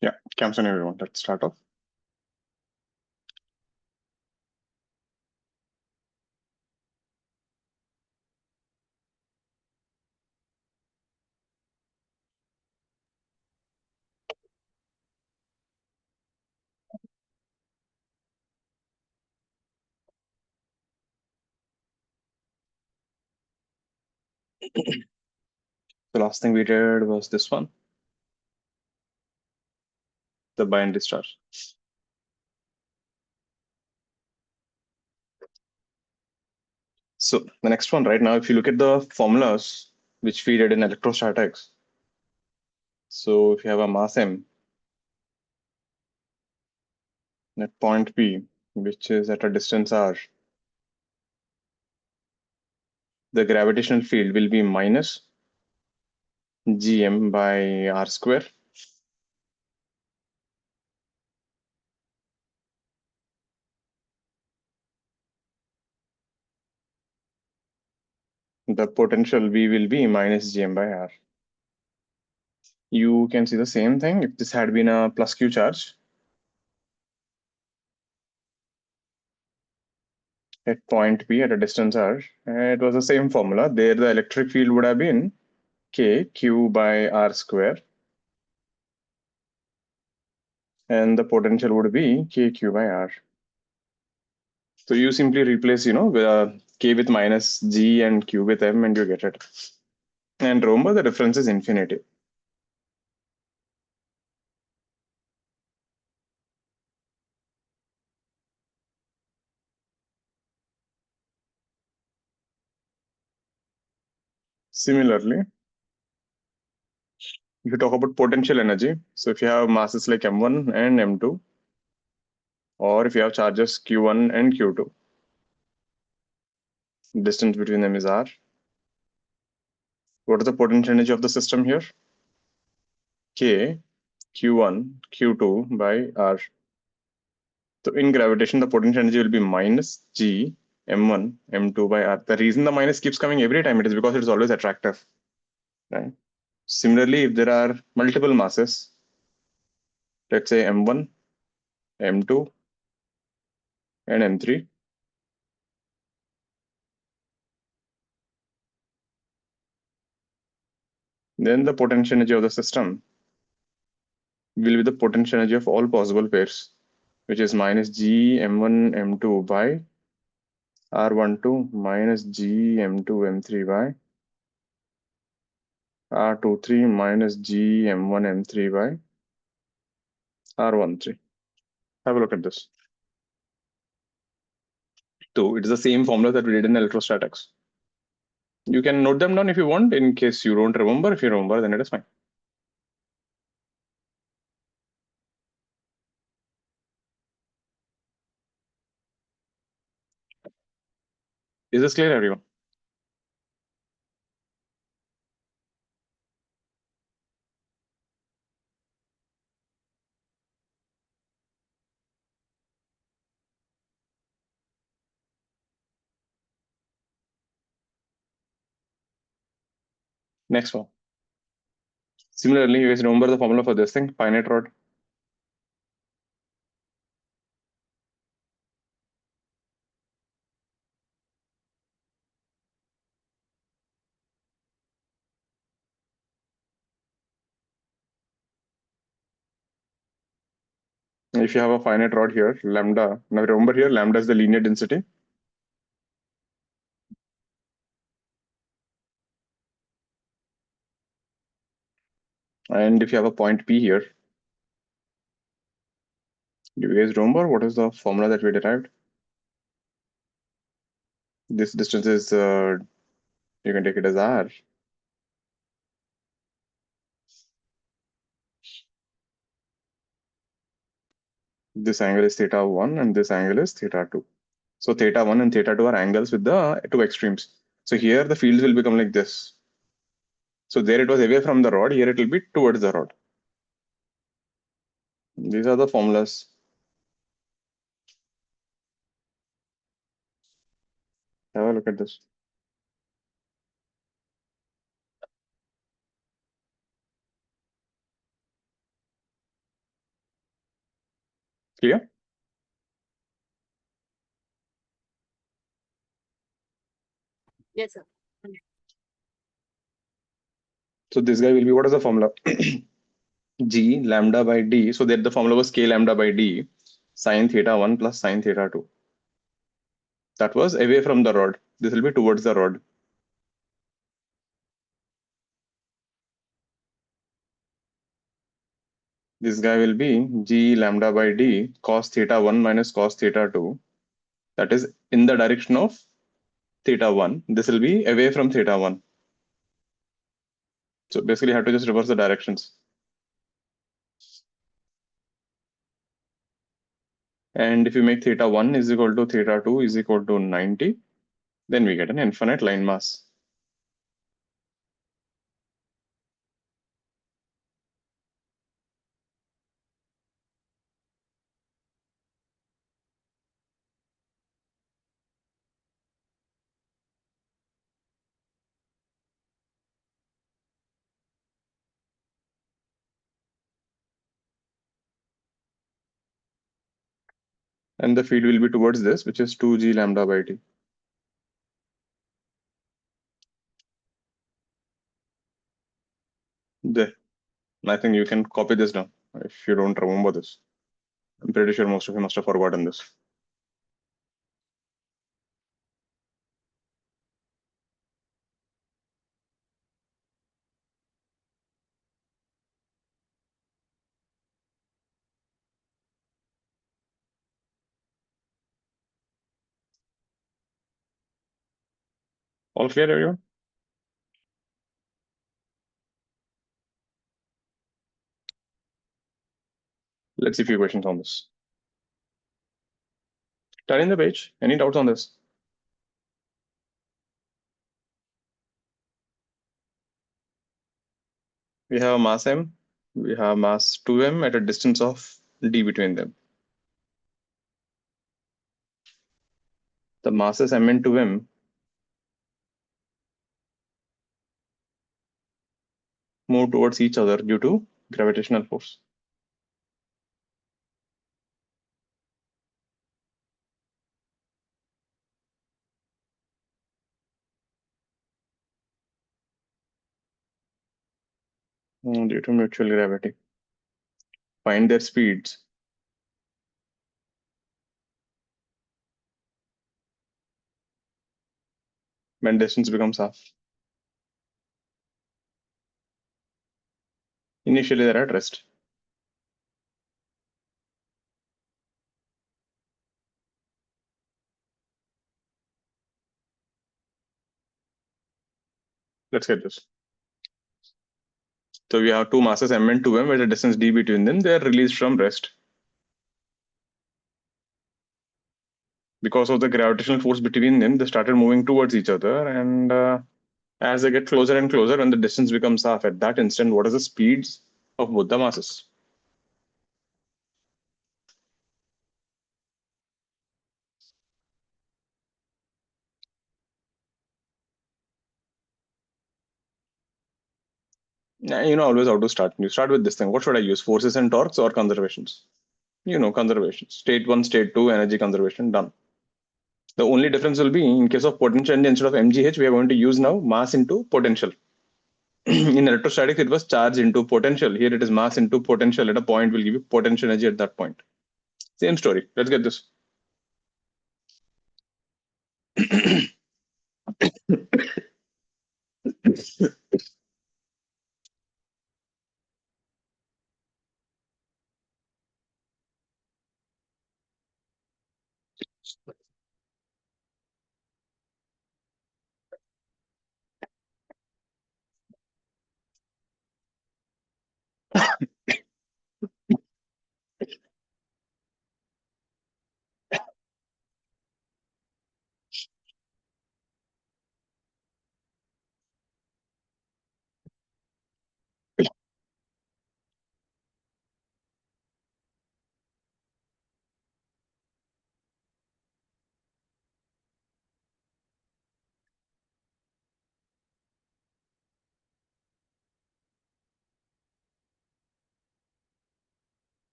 Yeah, Camson everyone. Let's start off. The last thing we did was this one, the binary star. So the next one right now, if you look at the formulas which we did in electrostatics, so if you have a mass m at point P, which is at a distance r, the gravitational field will be minus gm by r square. The potential V will be minus gm by r. You can see the same thing if this had been a plus q charge at point P at a distance r. It was the same formula. There the electric field would have been k q by r square, and the potential would be k q by r. So you simply replace, k with minus g and q with m, and you get it. And remember, the difference is infinity. Similarly, if you talk about potential energy, so if you have masses like m1 and m2, or if you have charges q1 and q2, distance between them is r. What is the potential energy of the system here? K q1 q2 by r. So in gravitation, the potential energy will be minus g m1 m2 by r. The reason the minus keeps coming every time, it is because it is always attractive, right? Similarly, if there are multiple masses, let's say m1, m2, and m3, then the potential energy of the system will be the potential energy of all possible pairs, which is minus g m1 m2 by r12 minus g m2 m3 by r23 minus g m1 m3 by r13. Have a look at this. So it is the same formula that we did in electrostatics. You can note them down if you want, in case you don't remember. If you remember, then it is fine. Is this clear, everyone? Next one. Similarly, you guys remember the formula for this thing, finite rod. If you have a finite rod here, lambda. Now remember here, lambda is the linear density. And if you have a point P here, do you guys remember what is the formula that we derived? This distance is, you can take it as r. This angle is theta 1 and this angle is theta 2. So theta 1 and theta 2 are angles with the two extremes. So here the fields will become like this. So there it was away from the rod, here it will be towards the rod. These are the formulas. Have a look at this. Clear? Yes, sir. So this guy will be, what is the formula? G lambda by D. So that the formula was K lambda by D sine theta 1 plus sine theta 2. That was away from the rod. This will be towards the rod. This guy will be G lambda by D cos theta 1 minus cos theta 2. That is in the direction of theta 1. This will be away from theta 1. So basically, you have to just reverse the directions. And if you make theta 1 is equal to theta 2 is equal to 90, then we get an infinite line mass. And the field will be towards this, which is 2g lambda by t. There. I think you can copy this down if you don't remember this. I'm pretty sure most of you must have forgotten this. All clear, everyone? Let's see a few questions on this. Turn in the page. Any doubts on this? We have mass m. We have mass 2m at a distance of d between them. The masses m and 2m move towards each other due to gravitational force. Due to mutual gravity. Find their speeds. When distance becomes half. Initially, they're at rest. Let's get this. So we have two masses m and 2m with a distance d between them. They are released from rest. Because of the gravitational force between them, they started moving towards each other. And as they get closer and closer, when the distance becomes half, at that instant, what are the speeds of both the masses? You know always how to start. You start with this thing. What should I use? Forces and torques or conservations? You know, conservation. State 1, state 2, energy conservation, done. The only difference will be in case of potential, instead of mgh, we are going to use now mass into potential. In electrostatics, it was charge into potential. Here it is mass into potential. At a point, will give you potential energy at that point. Same story. Let's get this.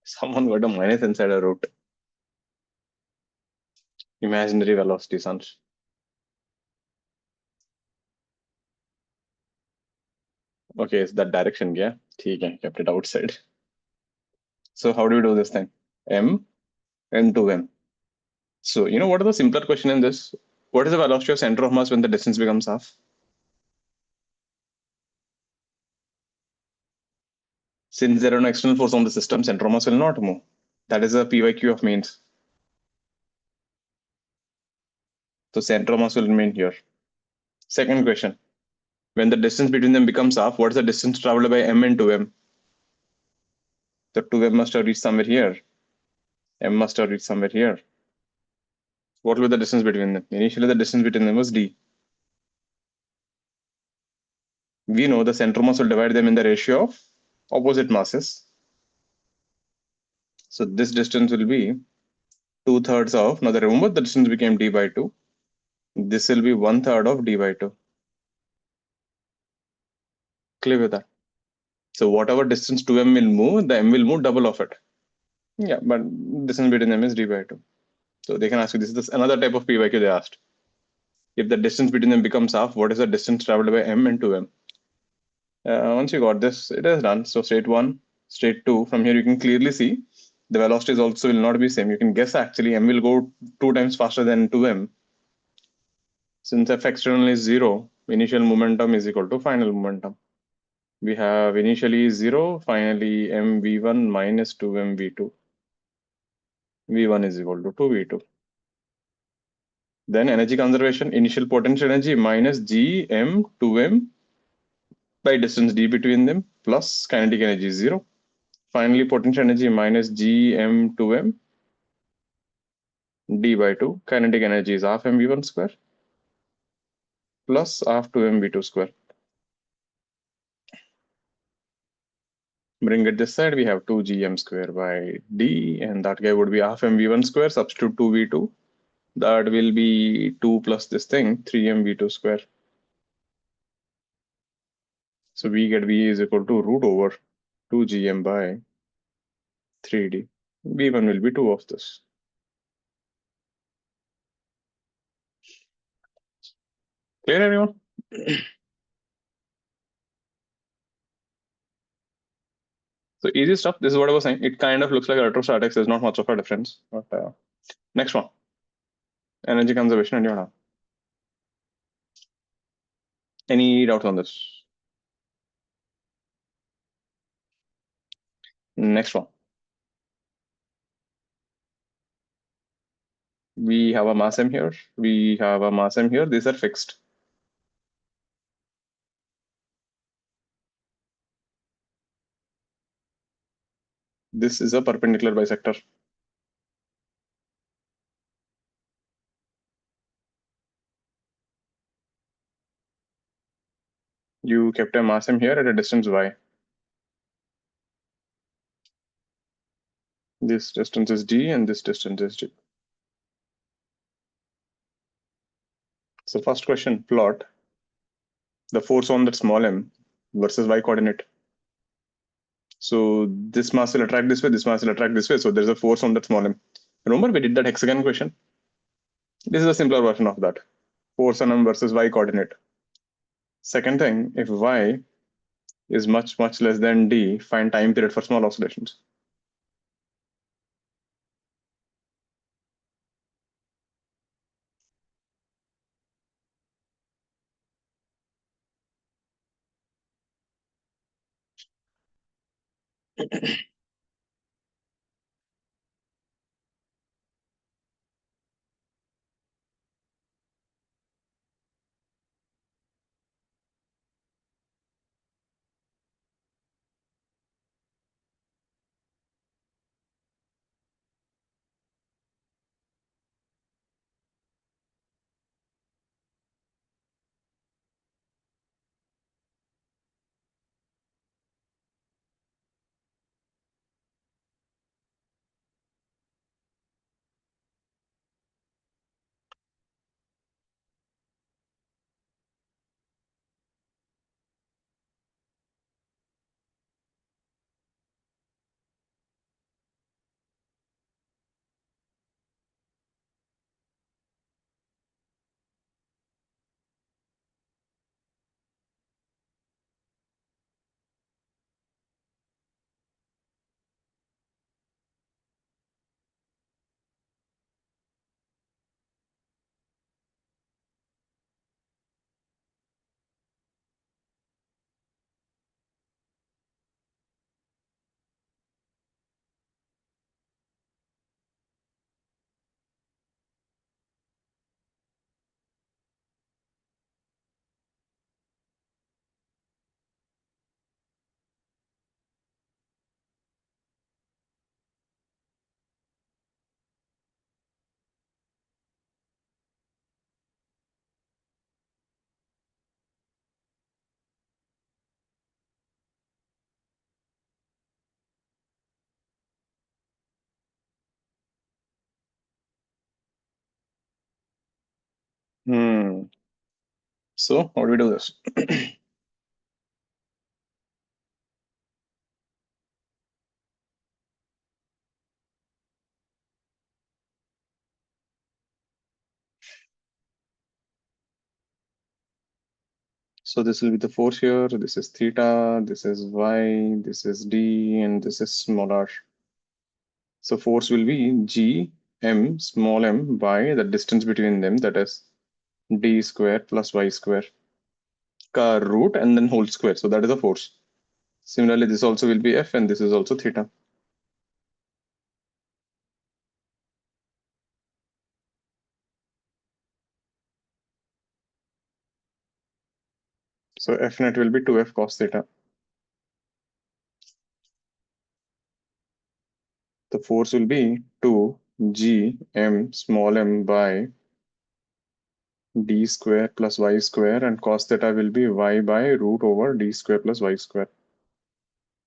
Someone got a minus inside a root. Imaginary velocity, Sanj. Okay, it's that direction, yeah. ठीक है, kept it outside. So how do we do this thing? M into M. So you know what is the simpler question in this? What is the velocity of center of mass when the distance becomes half? Since there are no external force on the system, center of mass will not move. That is a PYQ of means. So center of mass will remain here. Second question. When the distance between them becomes half, what is the distance traveled by M into M? The 2M must have reached somewhere here. M must have reached somewhere here. What will be the distance between them? Initially, the distance between them was D. We know the center mass will divide them in the ratio of opposite masses. So this distance will be 2/3 of, now remember the distance became D by 2. This will be 1/3 of D by 2. Clear with that? So whatever distance 2M will move, the M will move double of it. Yeah, but distance between them is D by 2. So they can ask you, this is another type of PYQ they asked. If the distance between them becomes half, what is the distance traveled by M and 2M? Once you got this, it is done. So state 1, state 2, from here you can clearly see the velocities also will not be same. You can guess actually M will go 2 times faster than 2M. Since F external is 0, initial momentum is equal to final momentum. We have initially 0, finally mv1 minus 2mv2. v1 is equal to 2v2. Then energy conservation, initial potential energy minus gm2m by distance d between them plus kinetic energy is 0. Finally, potential energy minus gm2m d by 2. Kinetic energy is half mv1 square plus half 2mv2 square. Bring it this side, we have 2gm square by d, and that guy would be half mv1 square, substitute 2v2. That will be 2 plus this thing, 3mv2 square. So we get v is equal to root over 2gm by 3d. v1 will be 2 of this. Clear, everyone? So easy stuff. This is what I was saying. It kind of looks like electrostatics. There's not much of a difference. But next one, energy conservation. And you have any doubts on this? Next one. We have a mass m here. We have a mass m here. These are fixed. This is a perpendicular bisector. You kept a mass m here at a distance y. This distance is d and this distance is d. So first question, plot the force on that small m versus y coordinate. So this mass will attract this way, this mass will attract this way. So there's a force on that small m. Remember we did that hexagon question? This is a simpler version of that. Force on m versus y coordinate. Second thing, if y is much less than d, find time period for small oscillations. So how do we do this? So this will be the force here. This is theta, this is y, this is d, and this is small r. So force will be g m small m by the distance between them, that is d square plus y square ka root and then whole square. So that is a force. Similarly, this also will be F and this is also theta. So F net will be 2F cos theta. The force will be 2 G small m by d square plus y square, and cos theta will be y by root over d square plus y square.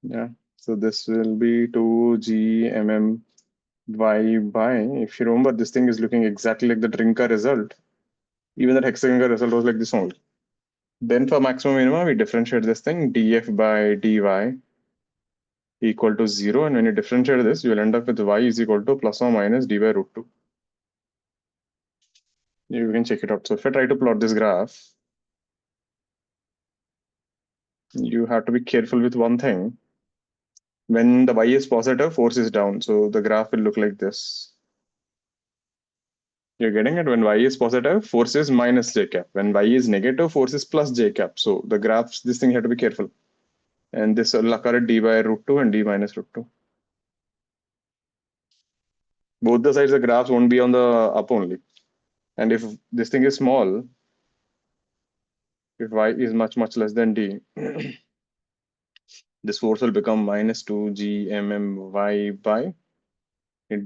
Yeah. So this will be 2 G y by, if you remember, this thing is looking exactly like the Drinker result. Even that hexagonal result was like this only. Then for maximum minima, we differentiate this thing df by dy equal to 0. And when you differentiate this, you will end up with y is equal to plus or minus d by root 2. You can check it out. So if I try to plot this graph, you have to be careful with one thing. When the y is positive, force is down. So the graph will look like this. You're getting it? When y is positive, force is minus j cap. When y is negative, force is plus j cap. So the graphs, this thing you have to be careful. And this will occur at d by root 2 and d minus root 2. Both the sides, the graphs won't be on the up only. And if this thing is small, if y is much, much less than d, this force will become minus 2 Gmmy by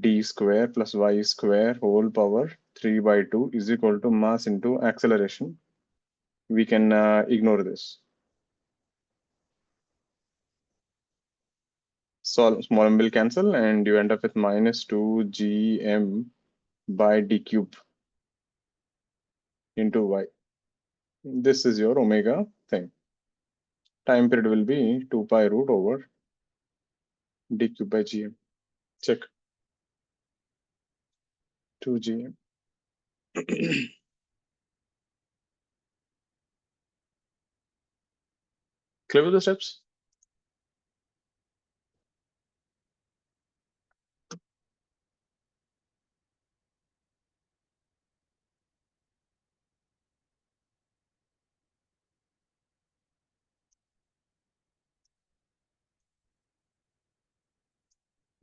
d square plus y square whole power 3 by 2 is equal to mass into acceleration. We can ignore this. So small m will cancel and you end up with minus 2 Gm by d cube into y. This is your omega thing. Time period will be 2 pi root over d cube by Gm. Check 2 Gm. Clear with the steps?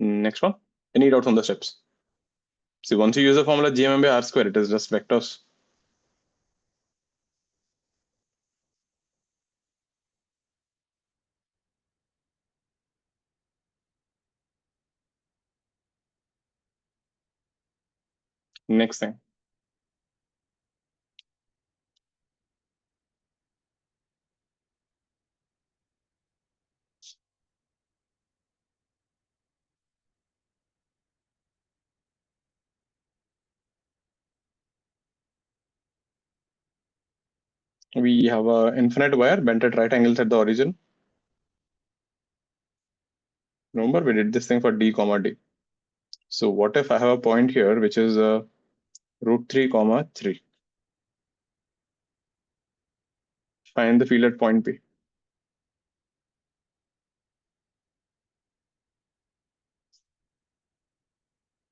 Next one. Any doubts on the steps? See, once you use the formula Gm by r square, it is just vectors. Next thing. We have a infinite wire bent at right angles at the origin. Remember, we did this thing for d comma d. So what if I have a point here which is root 3 comma 3? Find the field at point P.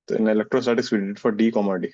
So in electrostatics, we did it for d comma d.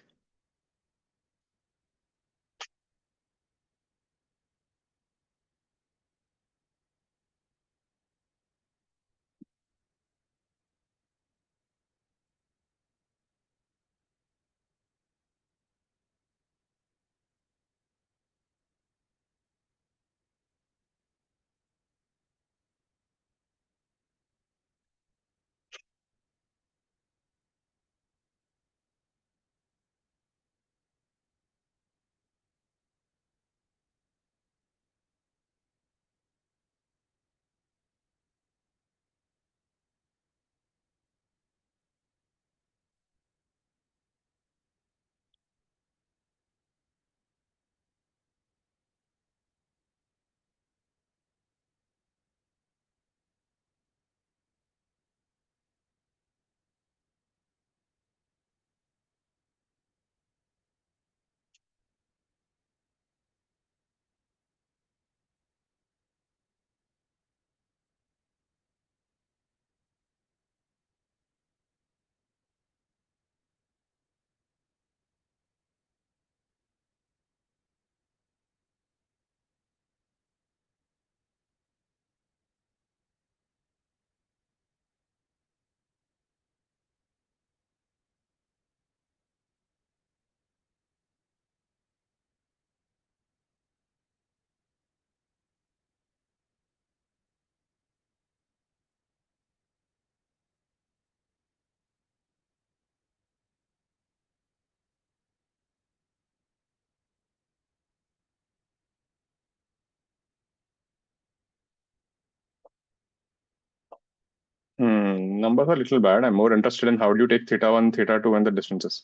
Numbers are a little bad. I'm more interested in how do you take theta 1, theta 2 and the distances.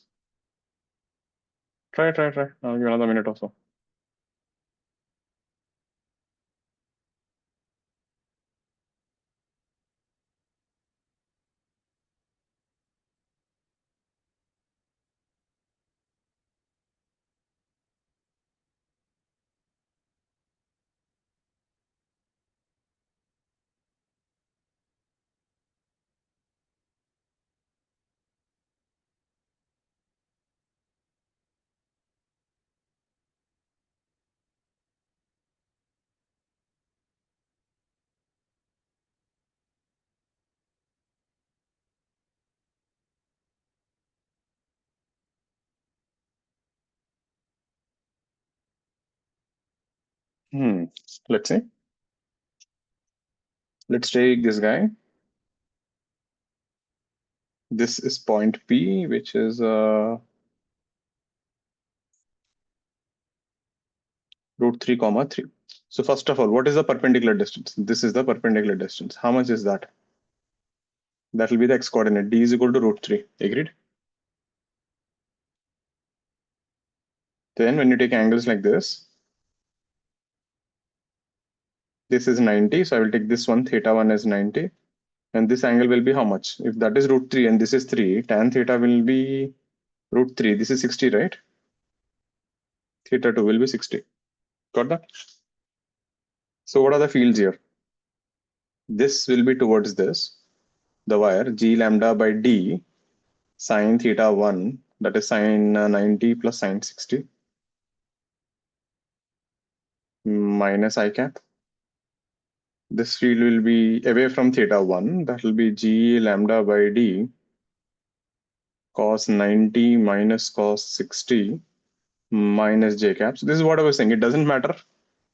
Try. I'll give you another minute or so. Let's see. Let's take this guy. This is point P, which is root 3 comma 3. So first of all, what is the perpendicular distance? This is the perpendicular distance. How much is that? That will be the x coordinate. D is equal to root 3. Agreed? Then when you take angles like this is 90. So I will take this one, theta 1 as 90. And this angle will be how much? If that is root 3 and this is 3, tan theta will be root 3. This is 60, right? Theta 2 will be 60. Got that? So what are the fields here? This will be towards this. The wire g lambda by d sine theta 1, that is sine 90 plus sine 60 minus I cap. This field will be away from theta 1. That will be g lambda by d cos 90 minus cos 60 minus j cap. So this is what I was saying. It doesn't matter.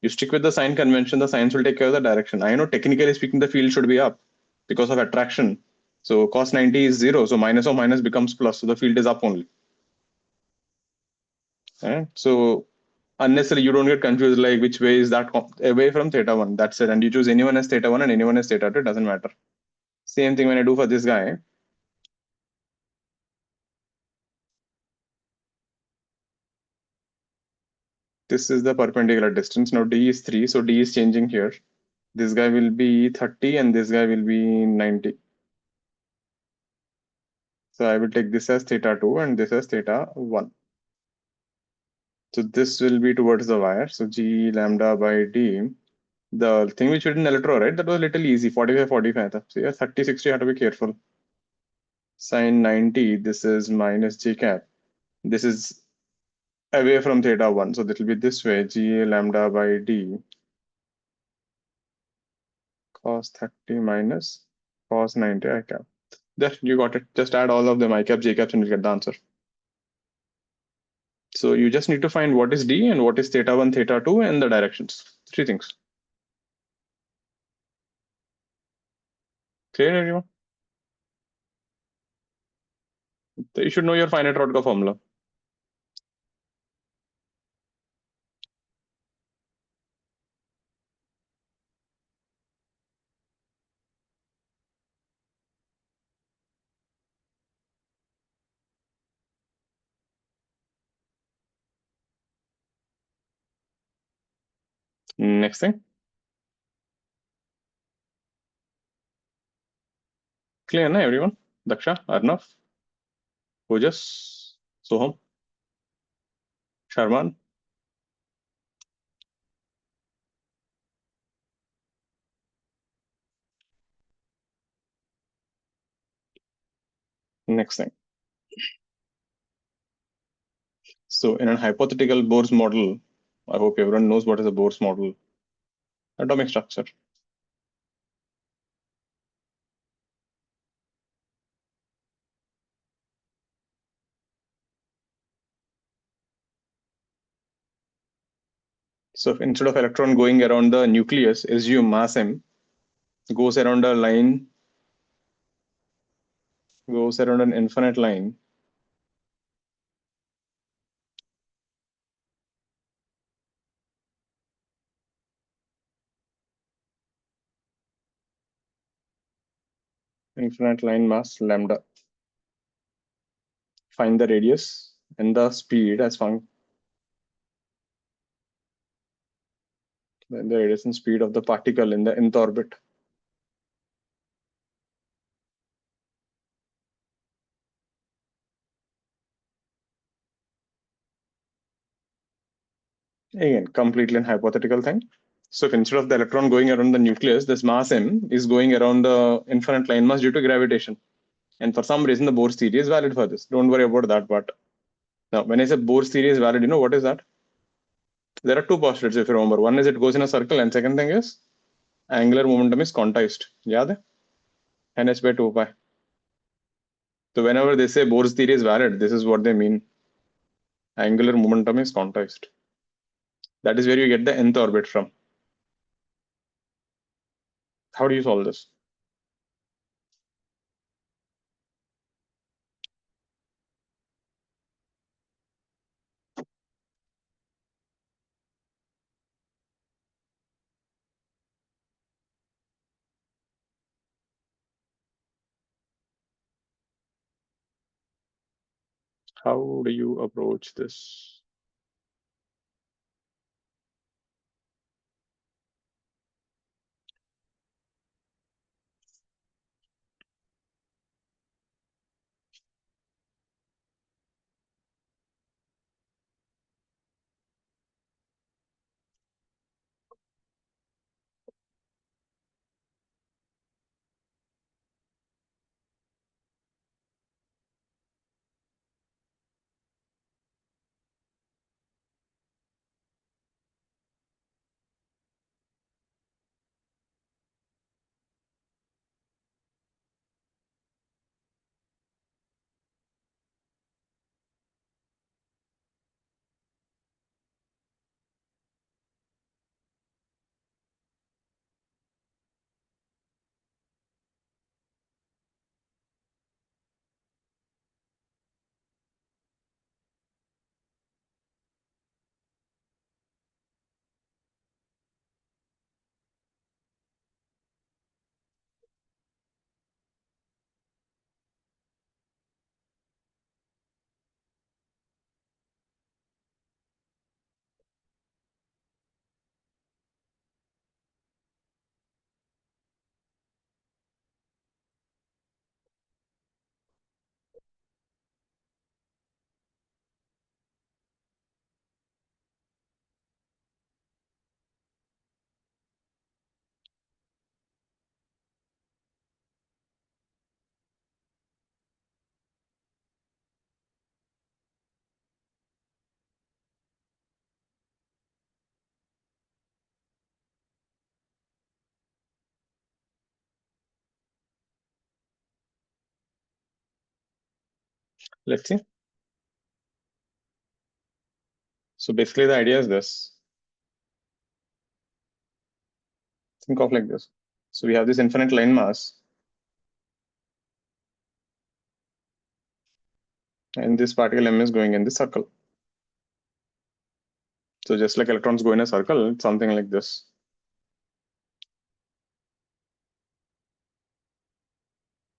You stick with the sign convention, the signs will take care of the direction. I know technically speaking, the field should be up because of attraction. So cos 90 is 0. So minus or minus becomes plus. So the field is up only. Right? So unnecessarily, you don't get confused like which way is that away from theta 1. That's it. And you choose anyone as theta 1 and anyone as theta 2. It doesn't matter. Same thing when I do for this guy. This is the perpendicular distance. Now d is 3. So d is changing here. This guy will be 30 and this guy will be 90. So I will take this as theta 2 and this as theta 1. So this will be towards the wire. So g lambda by d. The thing which we did in electro, right? That was a little easy. 45, 45. So yeah, 30, 60, you have to be careful. Sine 90, this is minus j cap. This is away from theta 1. So that will be this way, g lambda by d cos 30 minus cos 90 I cap. There, you got it. Just add all of them, I cap, j caps, and you get the answer. So you just need to find what is d and what is theta 1, theta 2, and the directions. 3 things. Clear, everyone? So you should know your finite Rodka formula. Next thing. Clear, na everyone? Daksha, Arnav, Ojas, Soham, Sharman. Next thing. So in a hypothetical Bohr's model, I hope everyone knows what is a Bohr's model. Atomic structure. So if instead of electron going around the nucleus, assume mass m goes around a line, goes around an infinite line. infinite line mass lambda. Find the radius and the speed as the radius and speed of the particle in the nth orbit. Again, completely an hypothetical thing. So if instead of the electron going around the nucleus, this mass m is going around the infinite line mass due to gravitation. And for some reason, the Bohr's theory is valid for this. Don't worry about that part. Now, when I say Bohr's theory is valid, you know what is that? There are two postulates, if you remember. One is it goes in a circle, and second thing is angular momentum is quantized. याद है? ns by 2 pi. So whenever they say Bohr's theory is valid, this is what they mean. Angular momentum is quantized. That is where you get the nth orbit from. How do you solve this? How do you approach this? Let's see. So basically, the idea is this. Think of like this. So we have this infinite line mass, and this particle m is going in the circle. So just like electrons go in a circle, it's something like this.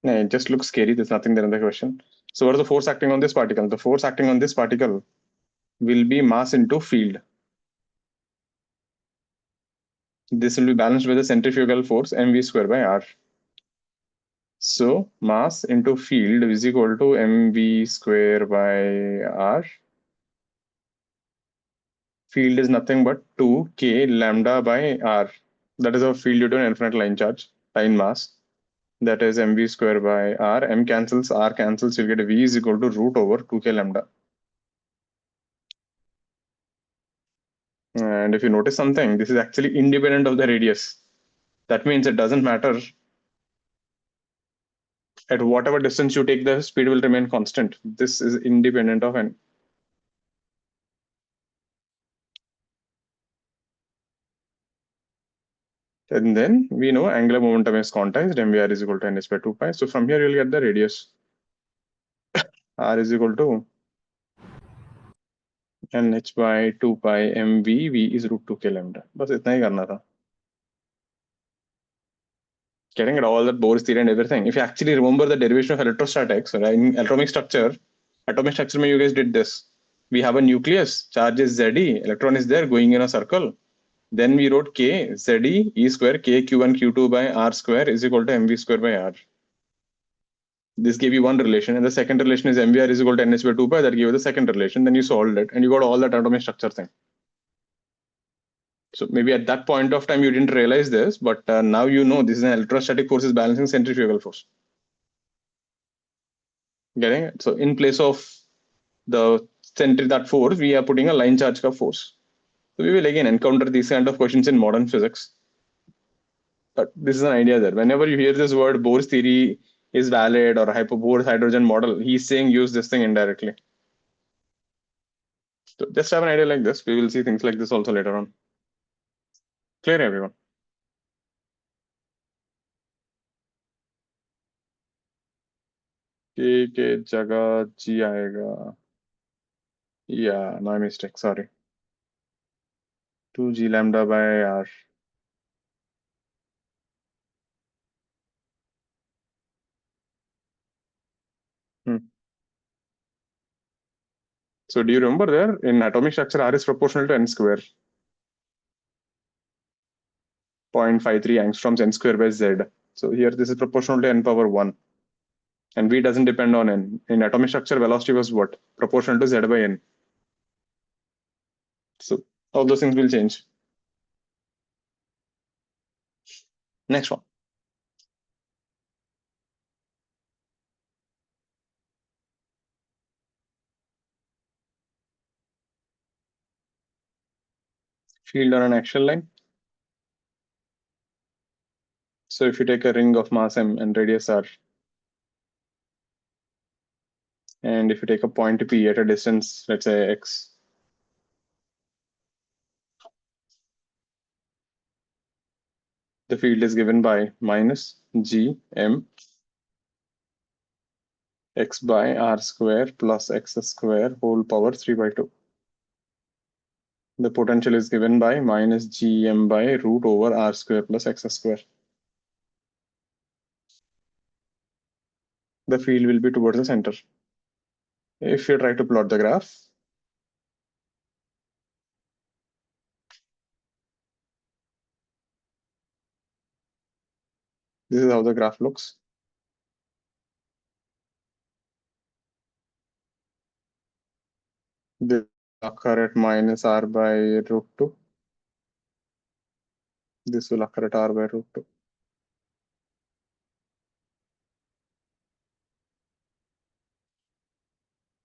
No, it just looks scary. There's nothing there in the question. So what is the force acting on this particle? The force acting on this particle will be mass into field. This will be balanced by the centrifugal force mv square by r. So mass into field is equal to mv square by r. Field is nothing but 2k lambda by r. That is a field due to an infinite line charge, line mass. That is mv square by r. M cancels, r cancels. You'll get v is equal to root over 2k lambda. And if you notice something, this is actually independent of the radius. That means it doesn't matter at whatever distance you take, the speed will remain constant. This is independent of n. And then we know angular momentum is quantized, mvr is equal to ns by 2 pi. So from here, you'll get the radius. R is equal to nh by 2 pi mv, v is root 2k lambda. बस इतना ही करना था. Getting at all that Bohr's theory and everything. If you actually remember the derivation of electrostatics, right, in atomic structure, you guys did this. We have a nucleus, charge is Ze, electron is there going in a circle. Then we wrote K, Ze, E square, K, Q1, Q2 by R square is equal to mv square by R. This gave you one relation, and the second relation is mvr is equal to nh by 2 pi. That gave you the second relation. Then you solved it, and you got all that atomic structure thing. So maybe at that point of time you didn't realize this, but now you know this is an electrostatic force is balancing centrifugal force. Getting it? So in place of the that force, we are putting a line charge ka force. So we will again encounter these kind of questions in modern physics. But this is an idea there. Whenever you hear this word Bohr's theory is valid or Bohr's hydrogen model, he's saying use this thing indirectly. So just have an idea like this. We will see things like this also later on. Clear, everyone? के जगह G आएगा. Yeah, my mistake. Sorry. 2G lambda by R. So do you remember there in atomic structure R is proportional to n square. 0.53 angstroms n square by Z. So here this is proportional to n power 1. And V doesn't depend on n. In atomic structure, velocity was what? Proportional to Z by n. So all those things will change. Next one. Field on an axial line. So if you take a ring of mass m and radius r, and if you take a point P at a distance, let's say x, the field is given by minus G m x by r square plus x square whole power 3 by 2. The potential is given by minus Gm by root over r square plus x square. The field will be towards the center. If you try to plot the graph, this is how the graph looks. This will occur at minus r by root 2. This will occur at r by root 2.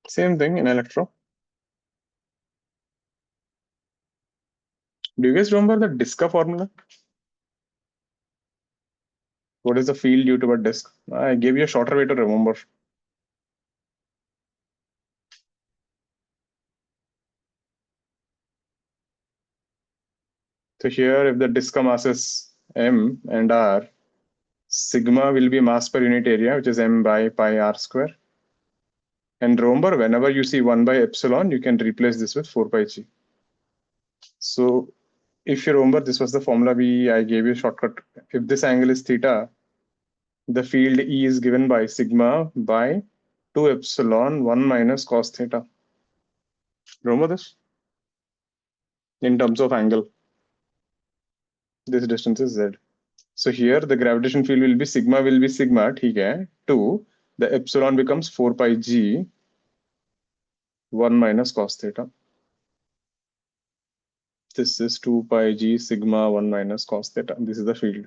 Same thing in electro. Do you guys remember the Disca formula? What is the field due to a disk? I gave you a shorter way to remember. So here, if the disk mass is m and r, sigma will be mass per unit area, which is m by pi r square. And remember, whenever you see 1 by epsilon, you can replace this with 4 pi g. So if you remember, this was the formula I gave you a shortcut. If this angle is theta, the field E is given by sigma by 2 epsilon 1 minus cos theta. Remember this? In terms of angle, this distance is z. So here the gravitation field will be sigma, ठीक है, 2. The epsilon becomes 4 pi g 1 minus cos theta. This is 2 pi g sigma 1 minus cos theta. This is the field.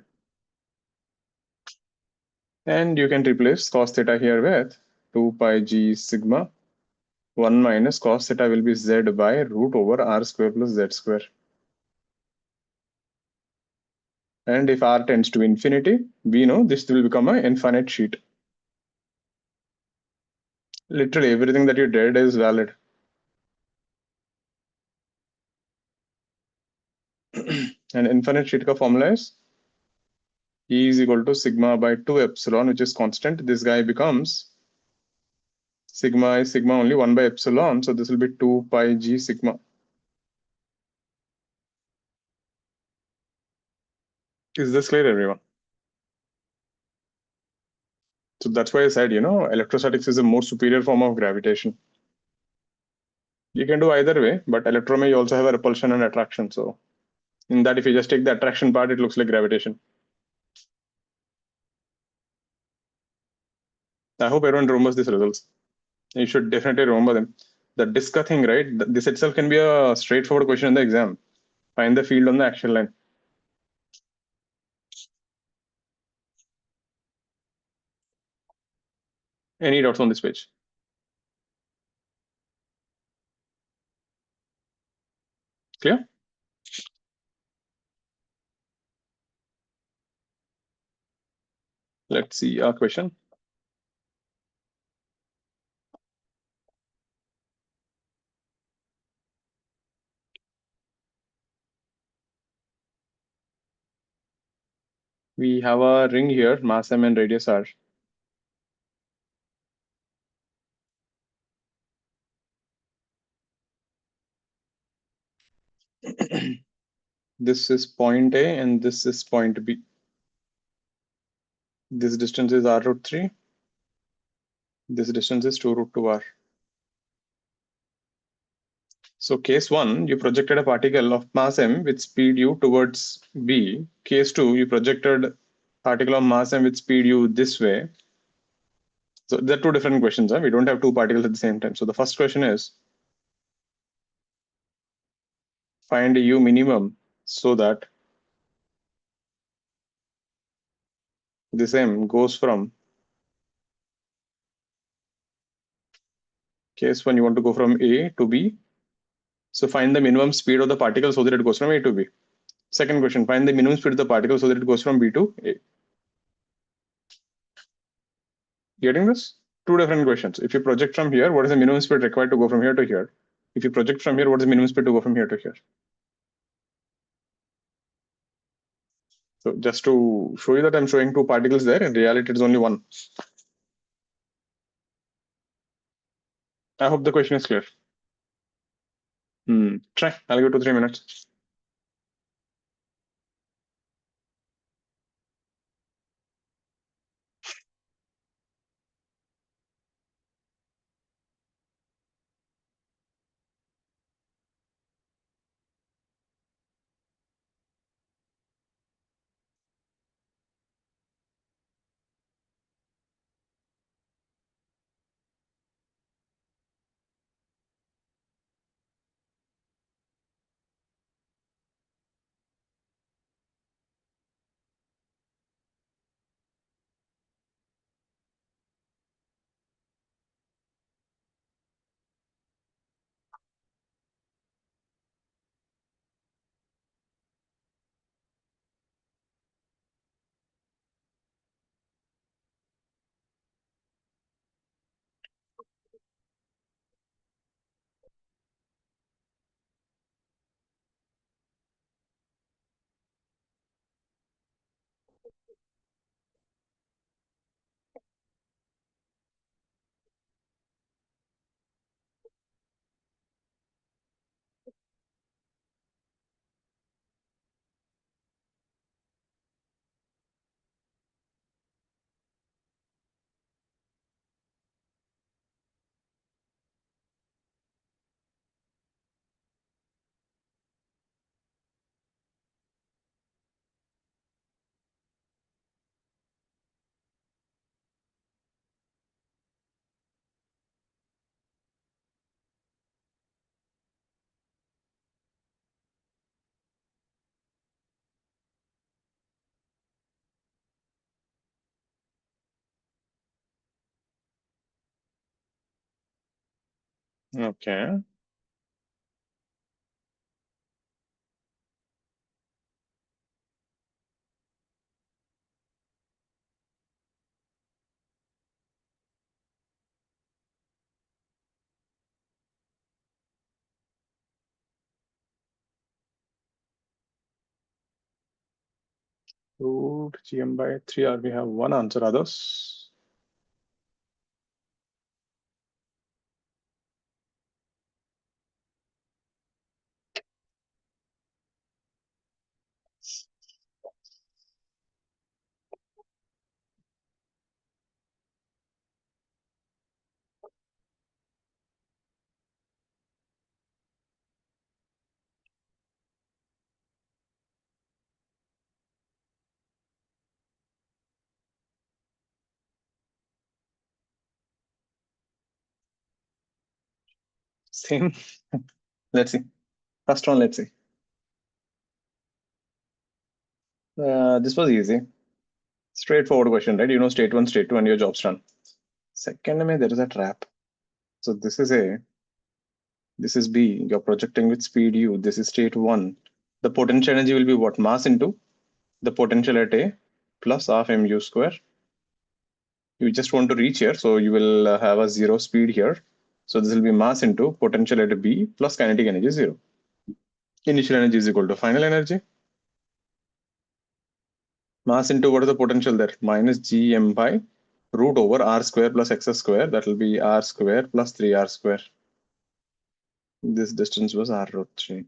And you can replace cos theta here with 2 pi g sigma 1 minus cos theta will be z by root over r square plus z square. And if r tends to infinity, we know this will become an infinite sheet. Literally everything that you did is valid. And infinite sheet ka formula is E is equal to sigma by 2 epsilon, which is constant. This guy becomes sigma is sigma only 1 by epsilon. So this will be 2 pi g sigma. Is this clear, everyone? So that's why I said, electrostatics is a more superior form of gravitation. You can do either way, but electron you also have a repulsion and attraction. So in that, if you just take the attraction part, it looks like gravitation. I hope everyone remembers these results. You should definitely remember them. The Disca thing, right? This itself can be a straightforward question in the exam. Find the field on the axial line. Any doubts on this page? Clear? Let's see our question. We have a ring here, mass m and radius r. This is point A and this is point B. This distance is r root 3. This distance is 2 root 2 r. So case 1, you projected a particle of mass m with speed u towards B. Case 2, you projected particle of mass m with speed u this way. So there are two different questions. We don't have two particles at the same time. So the first question is, find u minimum so that this m goes from case 1, you want to go from A to B. So find the minimum speed of the particle so that it goes from A to B. Second question, find the minimum speed of the particle so that it goes from B to A. Getting this? Two different questions. If you project from here, what is the minimum speed required to go from here to here? If you project from here, what is the minimum speed to go from here to here? So just to show you that I'm showing two particles there, in reality it's only one. I hope the question is clear. Try. I'll give 2-3 minutes. Okay. Root gm by 3r, we have one answer. Others? Same. Let's see. First one, let's see. This was easy. Straightforward question, right? You know state 1, state 2, and your job's done. Second, there is a trap. So this is A, this is B. You're projecting with speed U. This is state 1. The potential energy will be what? Mass into the potential at A plus half mu square. You just want to reach here, so you will have a 0 speed here. So this will be mass into potential at B plus kinetic energy 0. Initial energy is equal to final energy. Mass into what is the potential there? Minus gm by root over r square plus x square. That will be r square plus 3r square. This distance was r root 3.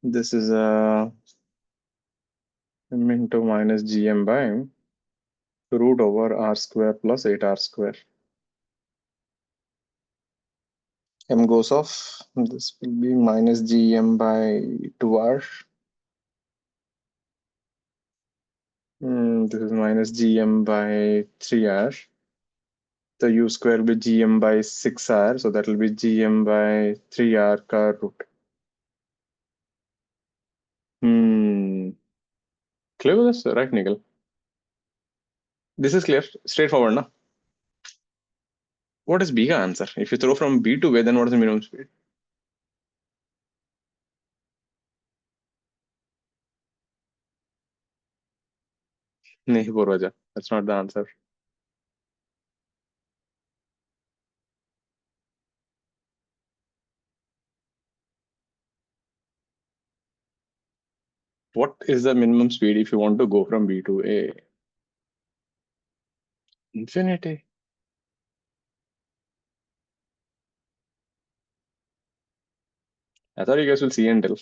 This is m into minus gm by root over r square plus 8r square. M goes off. This will be minus gm by 2r. This is minus gm by 3r. The u square will be gm by 6r. So that will be gm by 3r ka root. Clear with this, right, Nigel? This is clear, straightforward, na? What is B ka answer? If you throw from B to A, then what is the minimum speed? Nahi, Purvaja. That's not the answer. What is the minimum speed if you want to go from B to A? Infinity. I thought you guys will see and tell.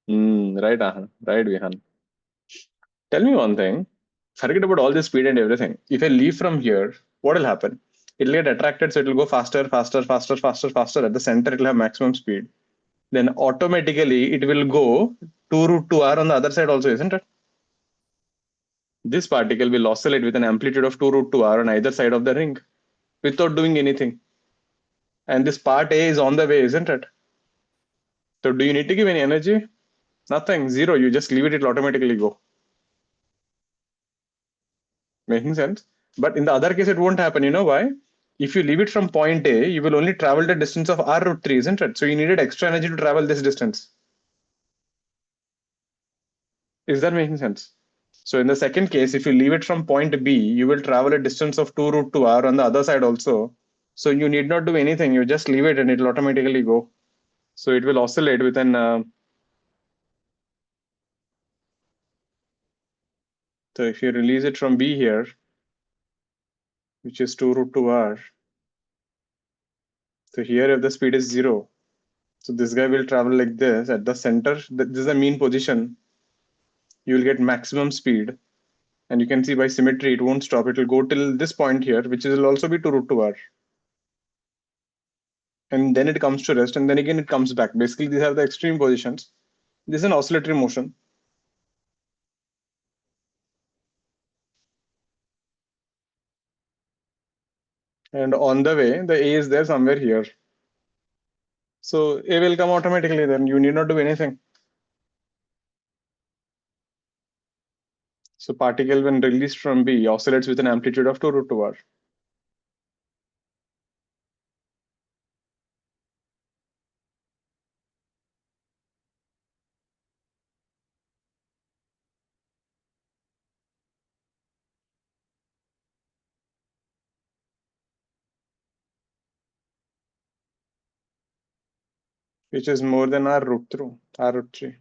Right, Ahan. Right, Vihan. Tell me one thing. Forget about all this speed and everything. If I leave from here, what will happen? It'll get attracted, so it'll go faster, faster, faster, faster, faster. At the center, it'll have maximum speed. Then automatically, it will go 2 root 2r on the other side also, isn't it? This particle will oscillate with an amplitude of 2 root 2r on either side of the ring without doing anything. And this part A is on the way, isn't it? So do you need to give any energy? Nothing, zero. You just leave it, it'll automatically go. Making sense? But in the other case, it won't happen. You know why? If you leave it from point A, you will only travel the distance of r root 3, isn't it? So you needed extra energy to travel this distance. Is that making sense? So in the second case, if you leave it from point B, you will travel a distance of 2 root 2r on the other side also. So you need not do anything. You just leave it and it will automatically go. So it will oscillate with an so if you release it from B here, which is 2 root 2r, so here if the speed is 0, so this guy will travel like this at the center. This is the mean position. You will get maximum speed. And you can see by symmetry, it won't stop. It will go till this point here, which will also be 2 root 2r. And then it comes to rest, and then again it comes back. Basically, these are the extreme positions. This is an oscillatory motion. And on the way, the A is there somewhere here. So A will come automatically then. You need not do anything. So particle when released from B oscillates with an amplitude of 2 root 2r. Which is more than r root 3.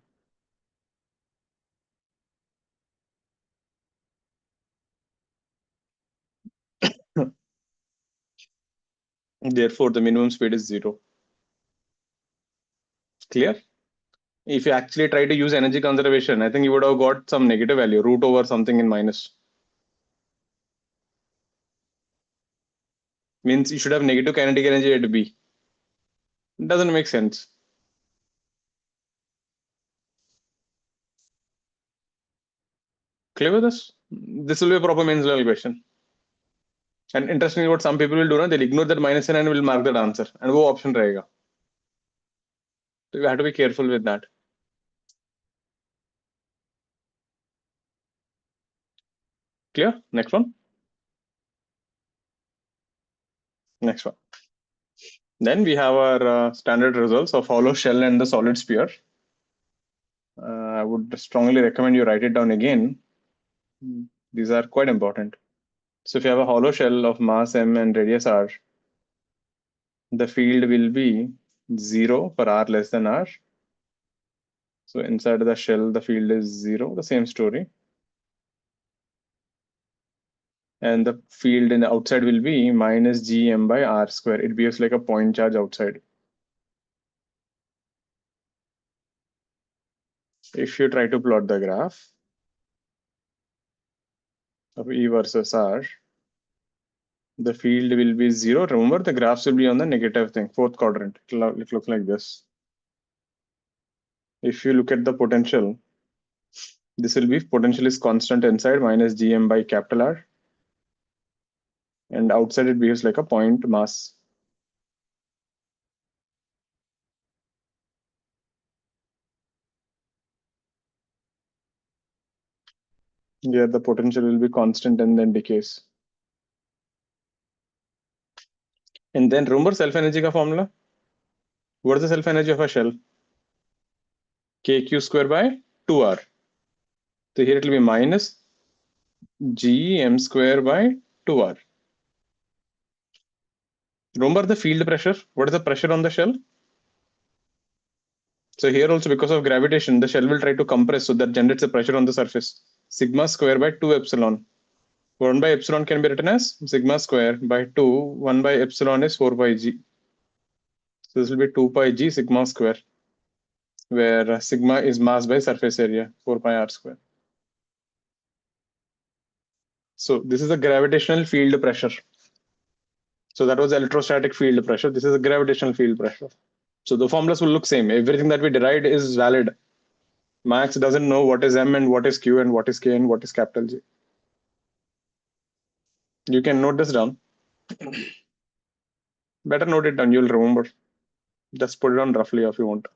Therefore, the minimum speed is 0. Clear? If you actually try to use energy conservation, I think you would have got some negative value, root over something in minus. Means you should have negative kinetic energy at B. It doesn't make sense. Clear with this? This will be a proper mains level question. And interestingly, what some people will do, they'll ignore that minus sign and will mark that answer. And वो option रहेगा. So you have to be careful with that. Clear? Next one. Next one. Then we have our standard results of hollow shell and the solid sphere. I would strongly recommend you write it down again. These are quite important. So if you have a hollow shell of mass m and radius r, the field will be 0 for r less than r. So inside the shell, the field is 0, the same story. And the field in the outside will be minus gm by r square. It behaves like a point charge outside. If you try to plot the graph of E versus R, the field will be 0. Remember, the graphs will be on the negative thing, fourth quadrant. It looks like this. If you look at the potential, this will be potential is constant inside minus gm by capital R. And outside it behaves like a point mass. Here the potential will be constant and then decays. And then remember self-energy ka formula? What is the self-energy of a shell? kq square by 2r. So here it will be minus gm square by 2r. Remember the field pressure? What is the pressure on the shell? So here also, because of gravitation, the shell will try to compress, so that generates a pressure on the surface. Sigma square by 2 epsilon. 1 by epsilon can be written as sigma square by 2. 1 by epsilon is 4 pi g. So this will be 2 pi g sigma square, where sigma is mass by surface area, 4 pi r square. So this is a gravitational field pressure. So that was electrostatic field pressure. This is a gravitational field pressure. So the formulas will look same. Everything that we derived is valid. Max doesn't know what is m and what is q and what is k and what is capital G. You can note this down. Better note it down, you'll remember. Just put it on roughly if you want.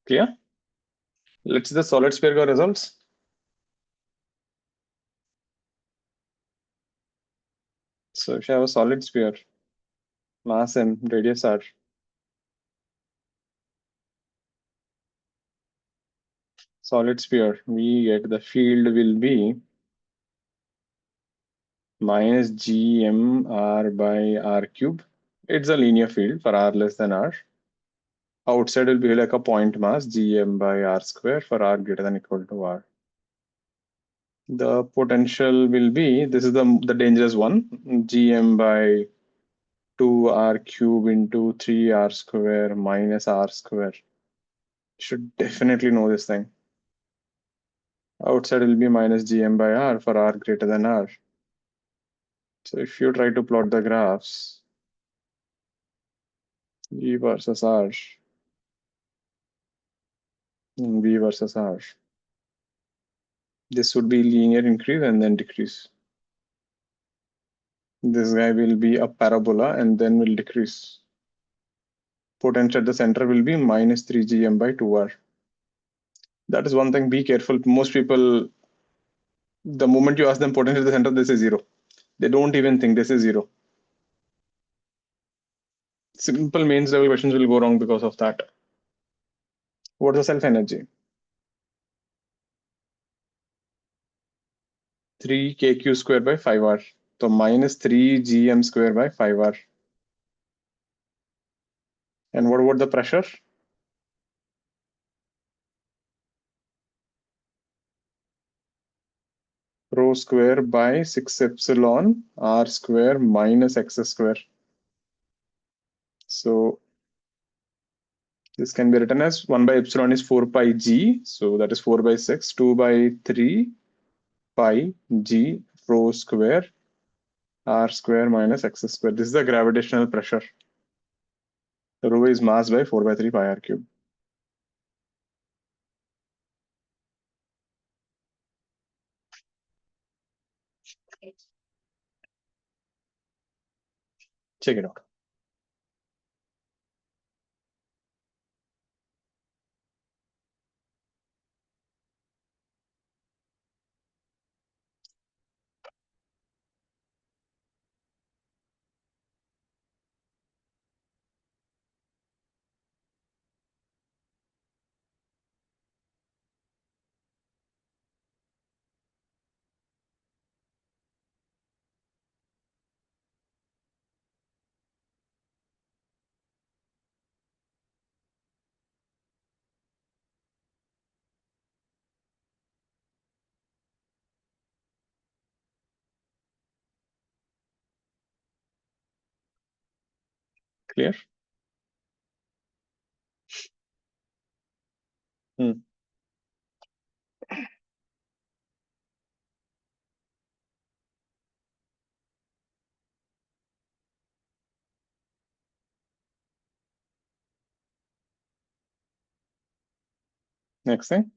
Clear? Let's see the solid sphere results. So if you have a solid sphere, mass m, radius r, solid sphere, we get the field will be minus gmr by r cube. It's a linear field for r less than r. Outside will be like a point mass gm by r square for r greater than equal to r. The potential will be, this is the dangerous one, gm by 2r cube into 3r square minus r square. Should definitely know this thing. Outside will be minus gm by r for r greater than r. So if you try to plot the graphs, E versus r, and B versus r, this would be linear increase and then decrease. This guy will be a parabola and then will decrease. Potential at the center will be minus 3 gm by 2r. That is one thing, be careful. Most people, the moment you ask them potential at the center, they say 0. They don't even think this is 0. Simple mains level questions will go wrong because of that. What's the self energy? 3kq square by 5r. So minus 3gm square by 5r. And what about the pressure? Rho square by 6 epsilon r square minus x square. So this can be written as 1 by epsilon is 4 pi g. So that is 4 by 6, 2 by 3 pi g rho square r square minus x square. This is the gravitational pressure. The rho is mass by 4 by 3 pi r cube. Check it out. Clear? Hmm. Next thing.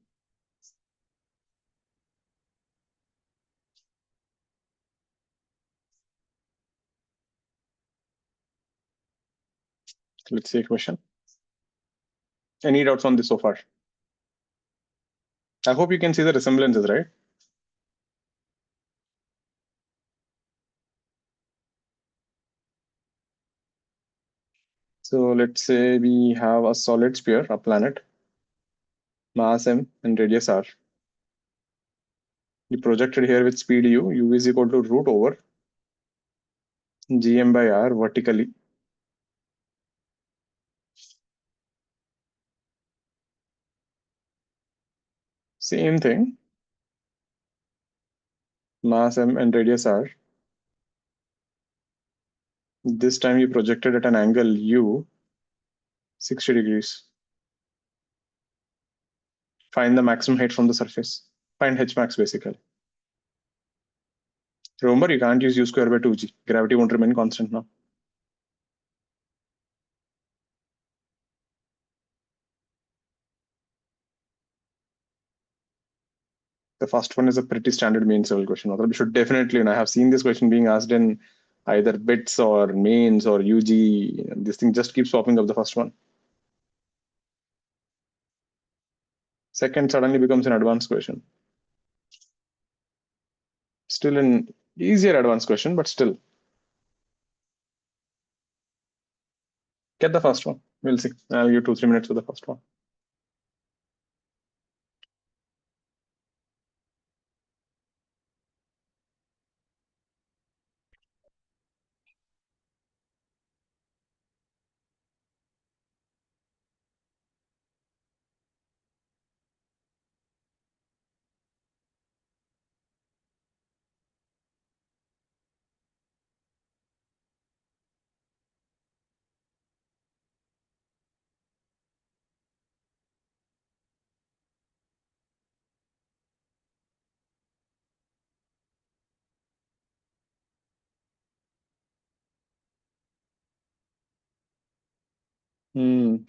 Let's see a question. Any doubts on this so far? I hope you can see the resemblances, right? So let's say we have a solid sphere, a planet, mass m and radius r. You projected here with speed u is equal to root over gm by r vertically. Same thing, mass m and radius r. This time you projected at an angle u 60 degrees. Find the maximum height from the surface. Find h max basically. Remember, you can't use u square by 2g. Gravity won't remain constant now. The first one is a pretty standard mains level question. We should definitely, and I have seen this question being asked in either bits or mains or UG. This thing just keeps popping up, the first one. Second suddenly becomes an advanced question. Still an easier advanced question, but still. Get the first one. We'll see. I'll give 2-3 minutes for the first one.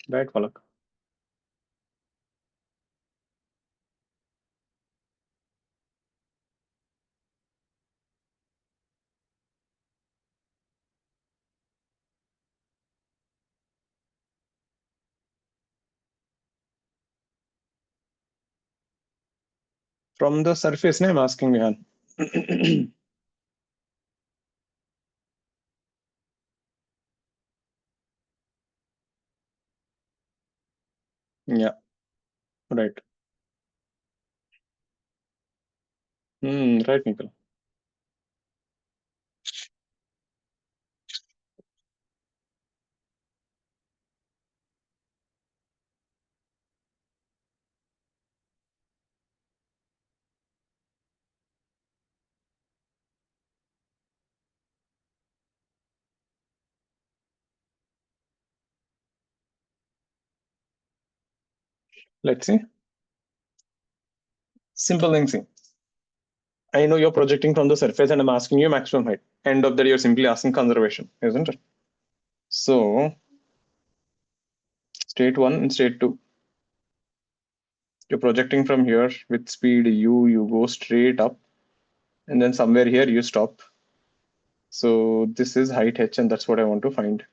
Right, Palak. From the surface, I'm asking Vihan. Yeah, right. Right, Nikhil. Let's see. Simple thing, see. I know you're projecting from the surface and I'm asking you maximum height. End of that, you're simply asking conservation, isn't it? So, state 1 and state 2. You're projecting from here with speed u, you go straight up, and then somewhere here you stop. So this is height h, and that's what I want to find.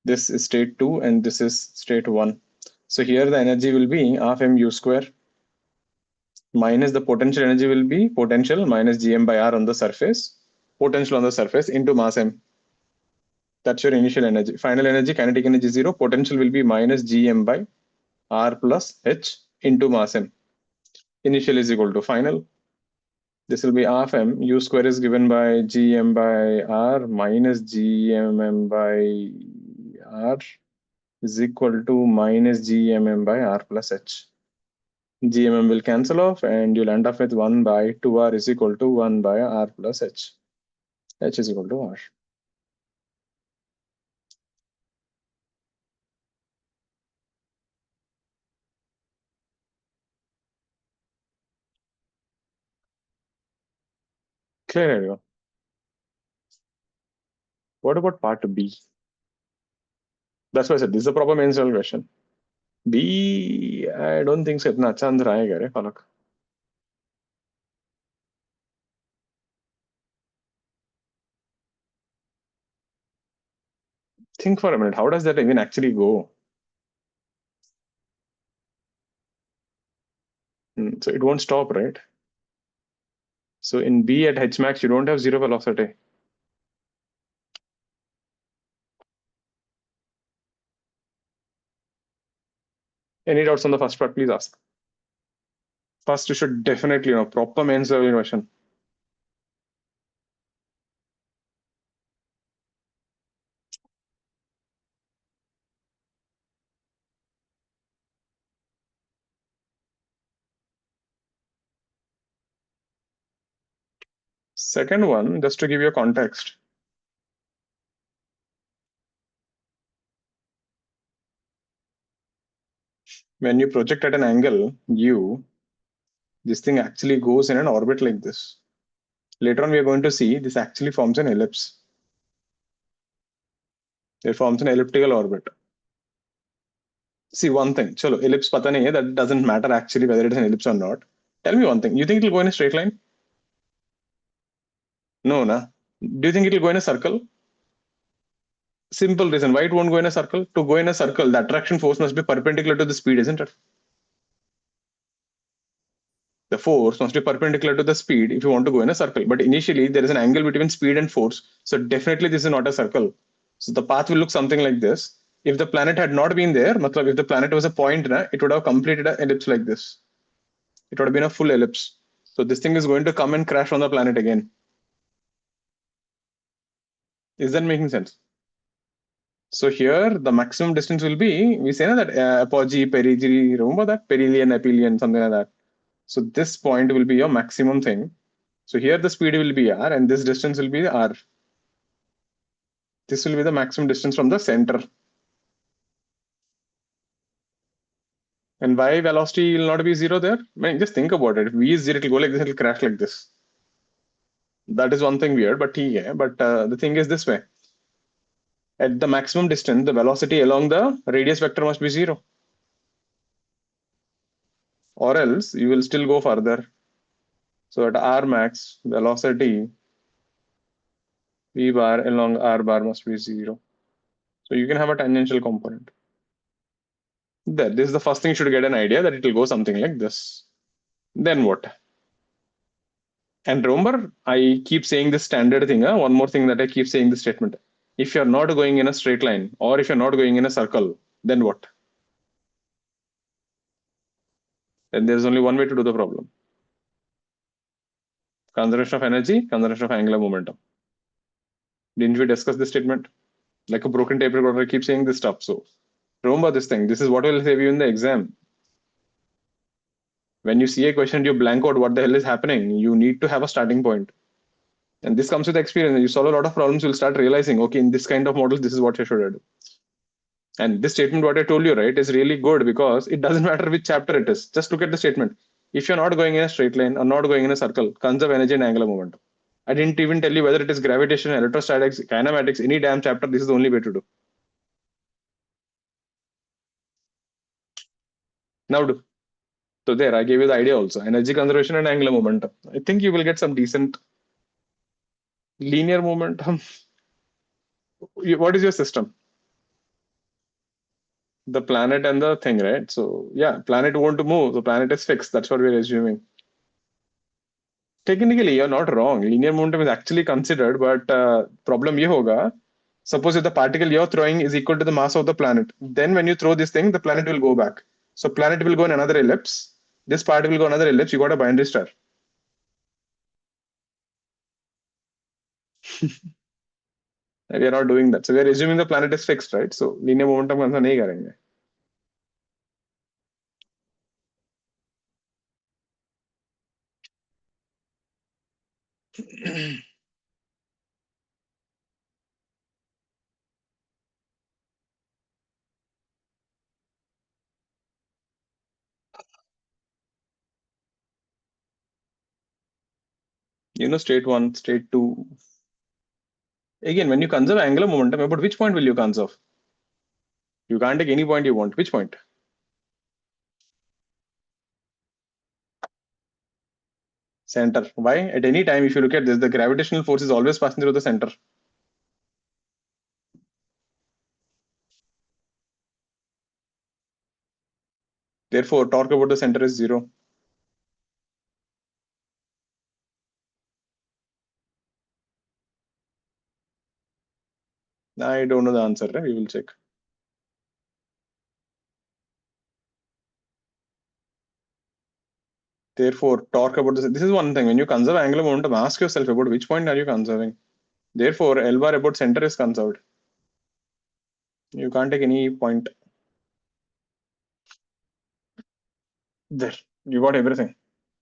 This is state 2, and this is state 1. So here the energy will be half mu square minus the potential energy will be potential minus gm by r on the surface, potential on the surface into mass m. That's your initial energy. Final energy, kinetic energy 0, potential will be minus gm by r plus h into mass m. Initial is equal to final. This will be half m. U square is given by gm by r minus gmm by r is equal to minus gmm by r plus h. Gmm will cancel off and you'll end up with 1 by 2r is equal to 1 by r plus h. H is equal to r. Clear area. What about part B? That's why I said this is a proper main cell question. B, I don't think so. इतना अच्छा answer आएगा रे फलक. Think for a minute. How does that even actually go? So it won't stop, right? So in B at h max, you don't have zero velocity. Any doubts on the first part, please ask. First, you should definitely know proper main cell inversion. Second one, just to give you a context. When you project at an angle, this thing actually goes in an orbit like this. Later on, we are going to see this actually forms an ellipse. It forms an elliptical orbit. See one thing, chalo, ellipse pata nahi hai, that doesn't matter actually whether it is an ellipse or not. Tell me one thing, you think it will go in a straight line? No, na. Do you think it will go in a circle? Simple reason, why it won't go in a circle? To go in a circle, the attraction force must be perpendicular to the speed, isn't it? The force must be perpendicular to the speed if you want to go in a circle. But initially, there is an angle between speed and force. So definitely this is not a circle. So the path will look something like this. If the planet had not been there, if the planet was a point, it would have completed an ellipse like this. It would have been a full ellipse. So this thing is going to come and crash on the planet again. Is that making sense? So here, the maximum distance will be, we say that apogee, perigee, remember that? Perihelion, aphelion, something like that. So this point will be your maximum thing. So here the speed will be r and this distance will be r. This will be the maximum distance from the center. And why velocity will not be zero there? I mean, just think about it. If v is zero, it will go like this, it will crash like this. That is one thing weird, but the thing is this way. At the maximum distance, the velocity along the radius vector must be zero. Or else you will still go further. So at r max, velocity v bar along r bar must be zero. So you can have a tangential component. There, this is the first thing you should get an idea that it will go something like this. Then what? And remember, I keep saying this standard thing. One more thing that I keep saying this statement. If you're not going in a straight line or if you're not going in a circle, then what? then there's only one way to do the problem. Conservation of energy, conservation of angular momentum. Didn't we discuss this statement? Like a broken tape recorder, I keep saying this stuff. So remember this thing. This is what will save you in the exam. When you see a question, you blank out what the hell is happening. You need to have a starting point. And this comes with experience. You solve a lot of problems, you'll start realizing, okay, in this kind of models, this is what I should do. And this statement, what I told you, right, is really good because it doesn't matter which chapter it is. Just look at the statement. If you're not going in a straight line or not going in a circle, conserve energy and angular momentum. I didn't even tell you whether it is gravitation, electrostatics, kinematics, any damn chapter. This is the only way to do. Now do. So there, I gave you the idea also. Energy conservation and angular momentum. I think you will get some decent linear momentum. What is your system? The planet and the thing, right? So yeah, planet won't move. The planet is fixed. That's what we're assuming. Technically, you're not wrong. Linear momentum is actually considered, but problem ye hoga. Suppose if the particle you're throwing is equal to the mass of the planet, then when you throw this thing, the planet will go back. So planet will go in another ellipse. This part will go another ellipse. You got a binary star. We are not doing that. So we are assuming the planet is fixed, right? So linear momentum का नहीं करेंगे. You know, state one, state two. Again, when you conserve angular momentum, about which point will you conserve? You can't take any point you want. Which point? Center. Why? At any time, if you look at this, the gravitational force is always passing through the center. Therefore, torque about the center is 0. I don't know the answer. Right? We will check. Therefore, torque about this. This is one thing. When you conserve angular momentum, ask yourself about which point are you conserving. Therefore, L bar about center is conserved. You can't take any point. There. You got everything.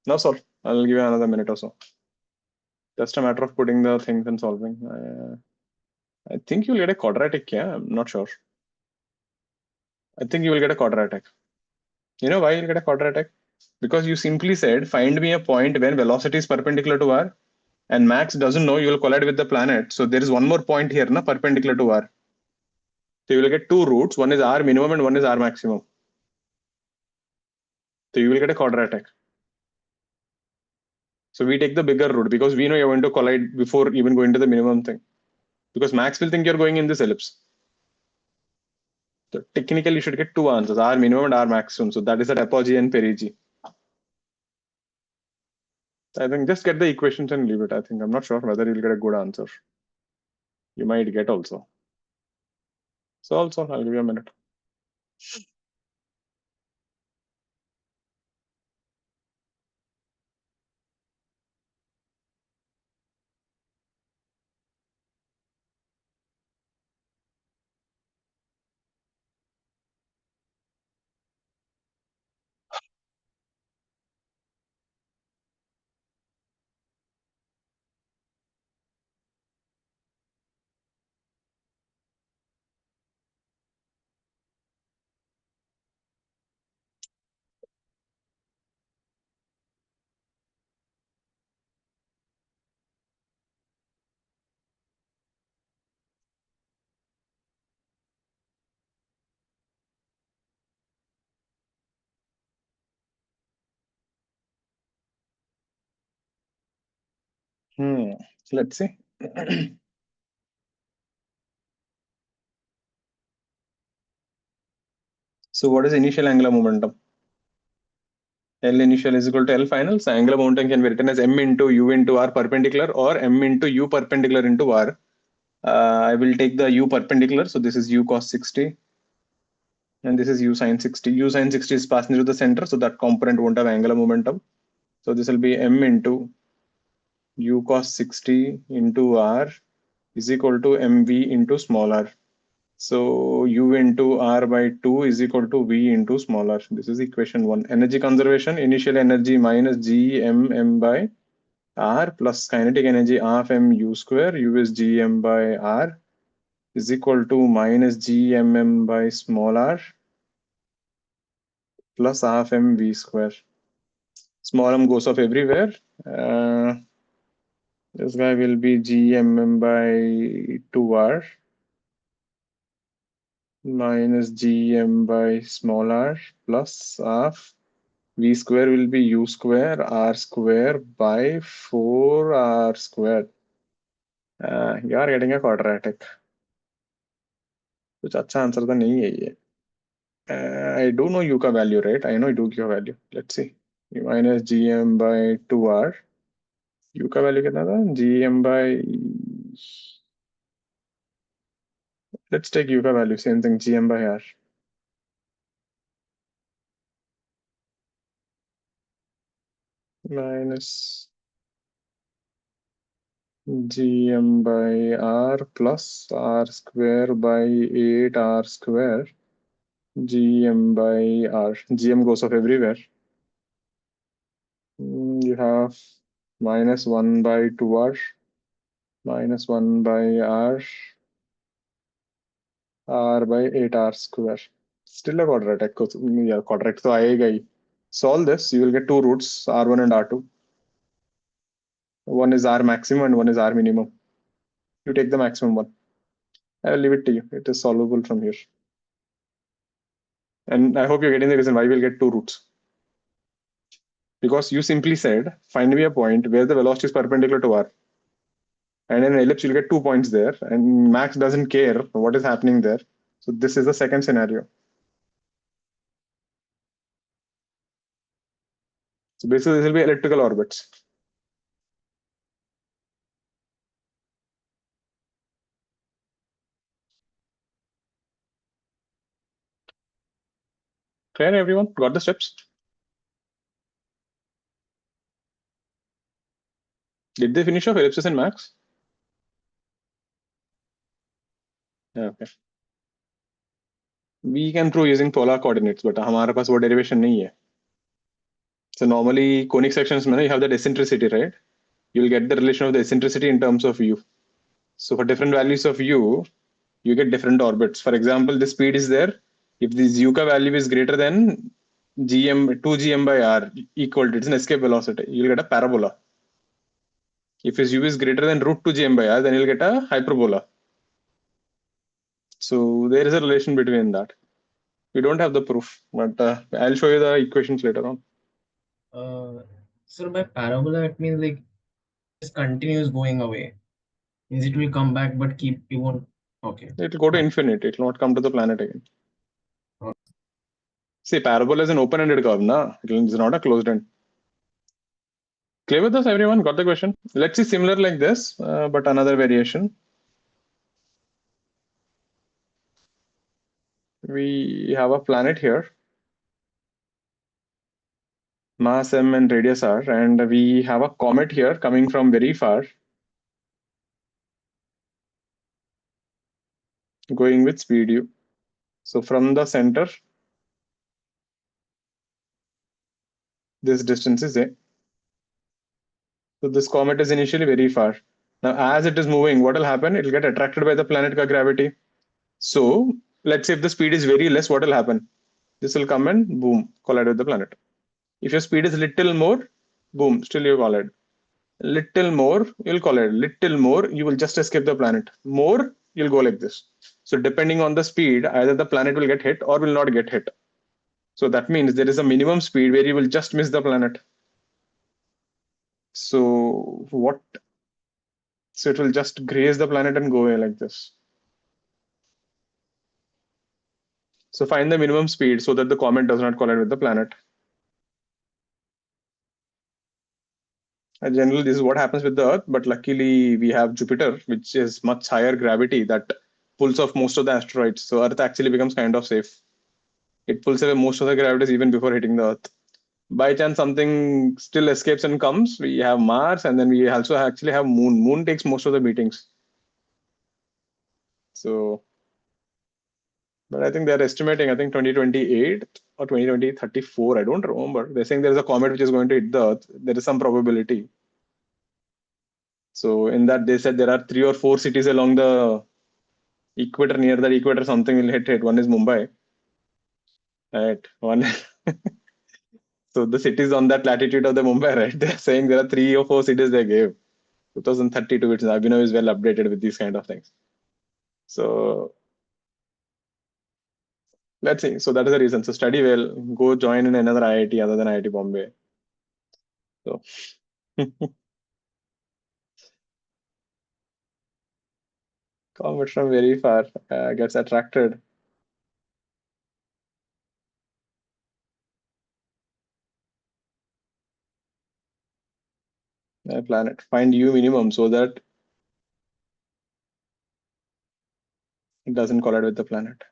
Now solve. I'll give you another minute or so. Just a matter of putting the things and solving. I think you'll get a quadratic. Yeah, I'm not sure. I think you will get a quadratic. You know why you'll get a quadratic? Because you simply said, find me a point when velocity is perpendicular to r, and Max doesn't know you will collide with the planet. So there is one more point here, na, perpendicular to r. So you will get two roots. One is r minimum and one is r maximum. So you will get a quadratic. So we take the bigger root because we know you're going to collide before even going to the minimum thing. Because Max will think you're going in this ellipse. So technically you should get two answers, r minimum and r maximum. So that is at apogee and perigee. I think just get the equations and leave it. I think I'm not sure whether you'll get a good answer. You might get also. So also, I'll give you a minute. Let's see. So what is initial angular momentum? L initial is equal to L final. So angular momentum can be written as m into u into r perpendicular or m into u perpendicular into r. I will take the u perpendicular. So this is u cos 60. And this is u sine 60. U sine 60 is passing through the center, so that component won't have angular momentum. So this will be m into u cos 60 into r is equal to mv into small r. So u into r by 2 is equal to v into small r. This is equation 1. Energy conservation, initial energy minus g m by r plus kinetic energy half m u square. U is gm by r is equal to minus gmm by small r plus half m v square. Small m goes off everywhere. This guy will be gmm by 2r minus gm by small r plus half v square will be u square r square by 4r square. You are getting a quadratic. कुछ अच्छा answer तो नहीं है ये. I do know u का value, right? I know u का value. Let's see. Minus gm by 2r. U का value कितना था? gm by. Let's take u का value. Same thing. gm by r. Minus gm by r plus r square by 8r square. Gm by r. Gm goes off everywhere. You have minus 1 by 2r minus 1 by r by 8r square. Still a quadratic. Yeah, quadratic तो आएगा ही. Solve this, you will get two roots, r1 and r2. One is r maximum and one is r minimum. You take the maximum one. I will leave it to you. It is solvable from here. And I hope you're getting the reason why we'll get two roots. Because you simply said, find me a point where the velocity is perpendicular to r. And in an ellipse, you'll get 2 points there. And Max doesn't care what is happening there. So this is the second scenario. So basically, this will be elliptical orbits. Clear, everyone? Got the steps? Did they finish off ellipses in Max? Yeah, okay. We can prove using polar coordinates, but हमारे पास वो derivation नहीं है. So normally conic sections में you have that eccentricity, right? You'll get the relation of the eccentricity in terms of u. So for different values of u, you get different orbits. For example, the speed is there. If this u ka value is greater than gm 2gm by r equal to, it's an escape velocity, you'll get a parabola. If his u is greater than root 2gm by r, then you'll get a hyperbola. So there is a relation between that. We don't have the proof, but I'll show you the equations later on. So by parabola, it means like just continues going away. Means it will come back, but it won't. Okay. It will go to infinite. It will not come to the planet again. Okay. See, parabola is an open-ended curve, na? It is not a closed-end. Clear with this, everyone? Got the question? Let's see similar like this, but another variation. We have a planet here. Mass m and radius r, and we have a comet here coming from very far, going with speed u. So from the center, this distance is a. So this comet is initially very far. Now, as it is moving, what will happen? It will get attracted by the planet ka gravity. So let's say if the speed is very less, what will happen? This will come and boom, collide with the planet. If your speed is little more, boom, still you collide. Little more, you'll collide. Little more, you will just escape the planet. More, you'll go like this. So depending on the speed, either the planet will get hit or will not get hit. So that means there is a minimum speed where you will just miss the planet. So what? So it will just graze the planet and go away like this. So find the minimum speed so that the comet does not collide with the planet. Generally, this is what happens with the Earth, but luckily we have Jupiter, which is much higher gravity that pulls off most of the asteroids. So Earth actually becomes kind of safe. It pulls away most of the gravity even before hitting the Earth. By chance something still escapes and comes, we have Mars, and then we also actually have Moon. Moon takes most of the beatings. So, but I think they're estimating, I think 2028 or 2034, I don't remember. They're saying there's a comet which is going to hit the Earth. There is some probability. So in that, they said there are 3 or 4 cities along the equator, near the equator, something will hit. One is Mumbai, right? One. So the cities on that latitude of the Mumbai, right? They're saying there are 3 or 4 cities they gave. 2032, which Abhinav is well updated with these kind of things. So let's see. So that is the reason. So study well, go join in another IIT other than IIT Bombay. So comet from very far gets attracted. Planet. Find U minimum so that it doesn't collide with the planet.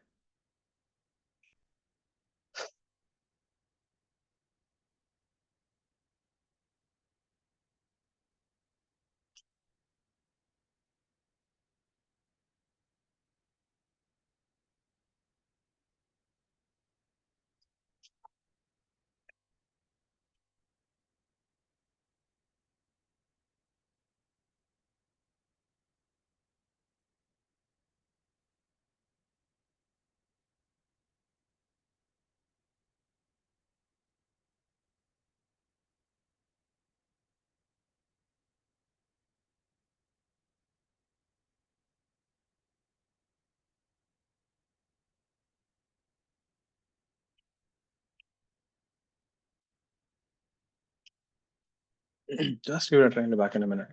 Just give it a try in the back in a minute.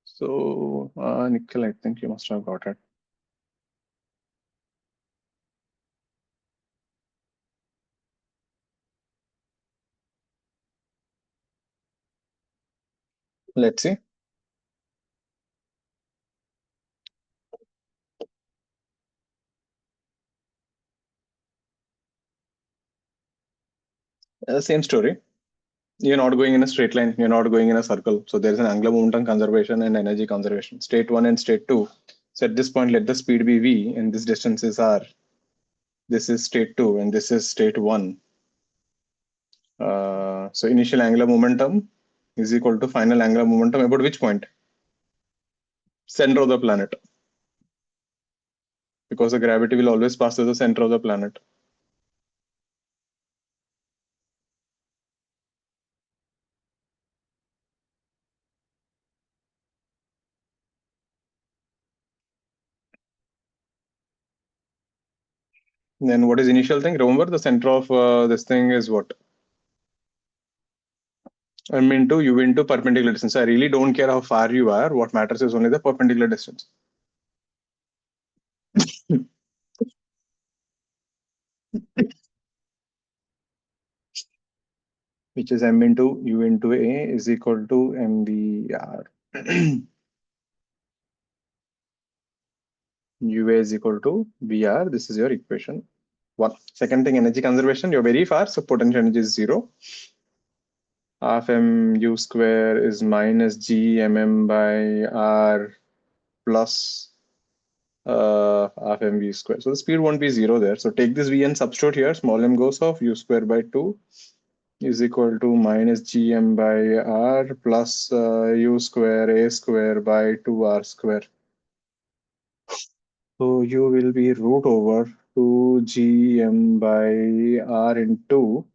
So, Nikhil, I think you must have got it. Let's see. Same story. You're not going in a straight line. You're not going in a circle. So there's an angular momentum conservation and energy conservation. State 1 and state 2. So at this point, let the speed be v, and this distance is r. This is state 2, and this is state 1. So initial angular momentum is equal to final angular momentum about which point? Center of the planet. Because the gravity will always pass through the center of the planet. Then what is initial thing? Remember the center of this thing is what? M into U into perpendicular distance. So I really don't care how far you are. What matters is only the perpendicular distance. Which is M into U into A is equal to MVR. UA is equal to VR. This is your equation. One. Second thing, energy conservation. You're very far, so potential energy is 0. Half mu square is minus G mm by R plus half mv square. So the speed won't be 0 there. So take this v and substitute here. Small m goes off. U square by 2 is equal to minus gm by r plus u square a square by 2r square. So u will be root over 2gm by r into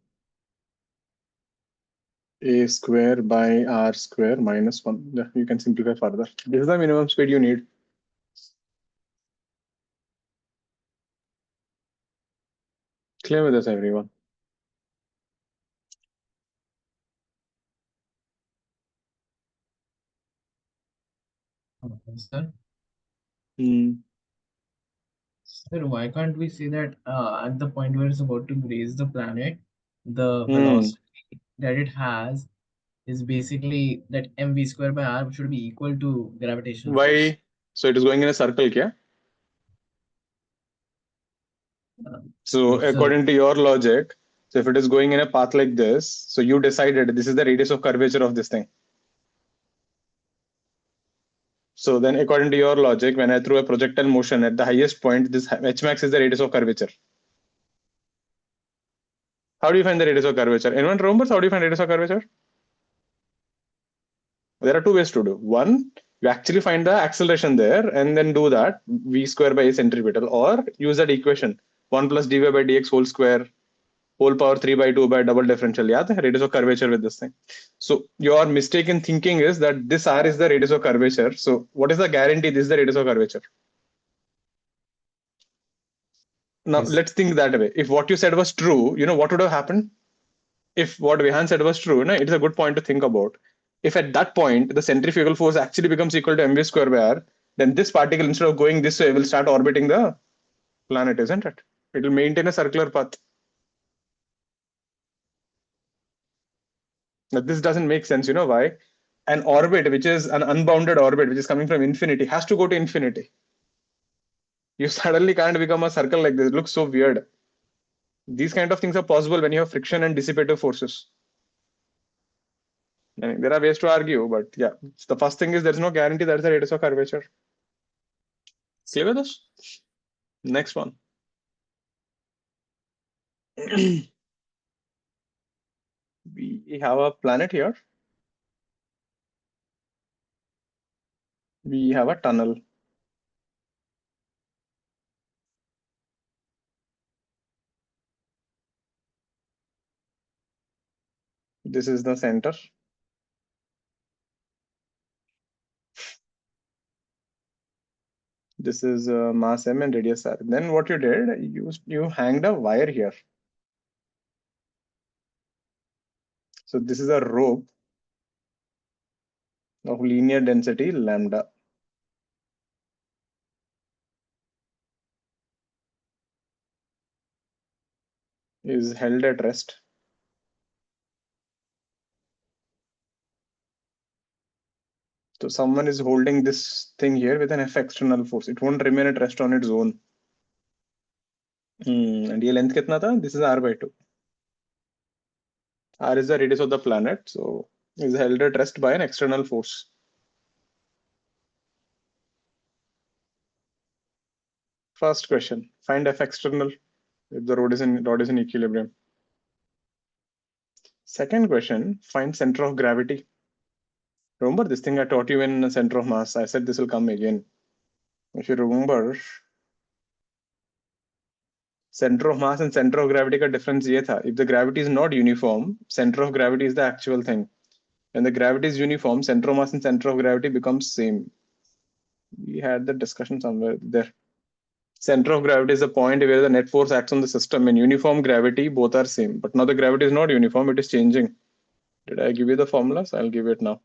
a square by r square minus 1. Yeah, you can simplify further. This is the minimum speed you need. Clear with this, everyone? Sir, Hmm. sir, why can't we say that at the point where it's about to graze the planet, the velocity that it has is basically that mv square by r should be equal to gravitational force. Why? So it is going in a circle, kya? So Sir, according to your logic, so if it is going in a path like this, so you decided this is the radius of curvature of this thing. So then according to your logic, when I threw a projectile motion at the highest point, this h max is the radius of curvature. How do you find the radius of curvature? Anyone remembers how do you find radius of curvature? There are two ways to do. One, you actually find the acceleration there and then do that v square by a centripetal, or use that equation 1 plus dy by dx whole square whole power 3 by 2 by double differential. Yeah, the radius of curvature with this thing. So your mistaken thinking is that this r is the radius of curvature. So what is the guarantee this is the radius of curvature? Now yes. let's think that way. If what you said was true, you know what would have happened? If what Vihan said was true, no, it is a good point to think about. If at that point the centrifugal force actually becomes equal to mv square by r, then this particle instead of going this way will start orbiting the planet, isn't it? It will maintain a circular path. Now, this doesn't make sense. You know why? An orbit, which is an unbounded orbit, which is coming from infinity, has to go to infinity. You suddenly can't become a circle like this. It looks so weird. These kind of things are possible when you have friction and dissipative forces. I mean, there are ways to argue, but yeah, the first thing is there's no guarantee there's a radius of curvature. Clear with this? Next one. We have a planet here. We have a tunnel. This is the center. This is mass m and radius r. Then what you did, you hanged a wire here. So this is a rope of linear density lambda. Is held at rest. So someone is holding this thing here with an F external force. It won't remain at rest on its own. And ये length कितना था? This is r by 2. R is the radius of the planet, so is held at rest by an external force. First question: find F external if the rod is in equilibrium. Second question: find center of gravity. Remember this thing I taught you in center of mass. I said this will come again. If you remember, center of mass and center of gravity का difference ये था. If the gravity is not uniform, center of gravity is the actual thing. When the gravity is uniform, center of mass and center of gravity becomes same. We had the discussion somewhere there. Center of gravity is the point where the net force acts on the system. In uniform gravity, both are same. But now the gravity is not uniform, it is changing. Did I give you the formulas? I'll give it now.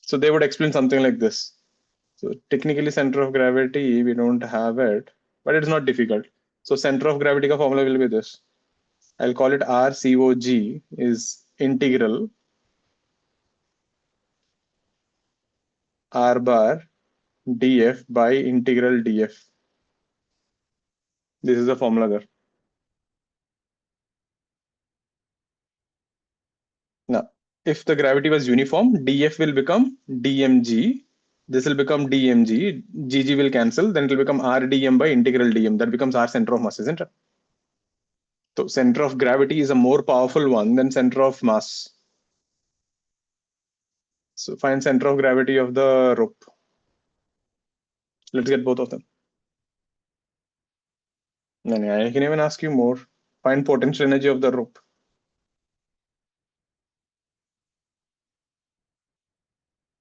So they would explain something like this. So technically center of gravity, we don't have it, but it's not difficult. So center of gravity ka formula will be this. I'll call it RCOG is integral R bar df by integral df. This is the formula there. Now, if the gravity was uniform, df will become dmg. This will become dmg. Gg will cancel. Then it will become rdm by integral dm. That becomes our center of mass, isn't it? So center of gravity is a more powerful one than center of mass. So find center of gravity of the rope. Let's get both of them. And I can even ask you more. Find potential energy of the rope.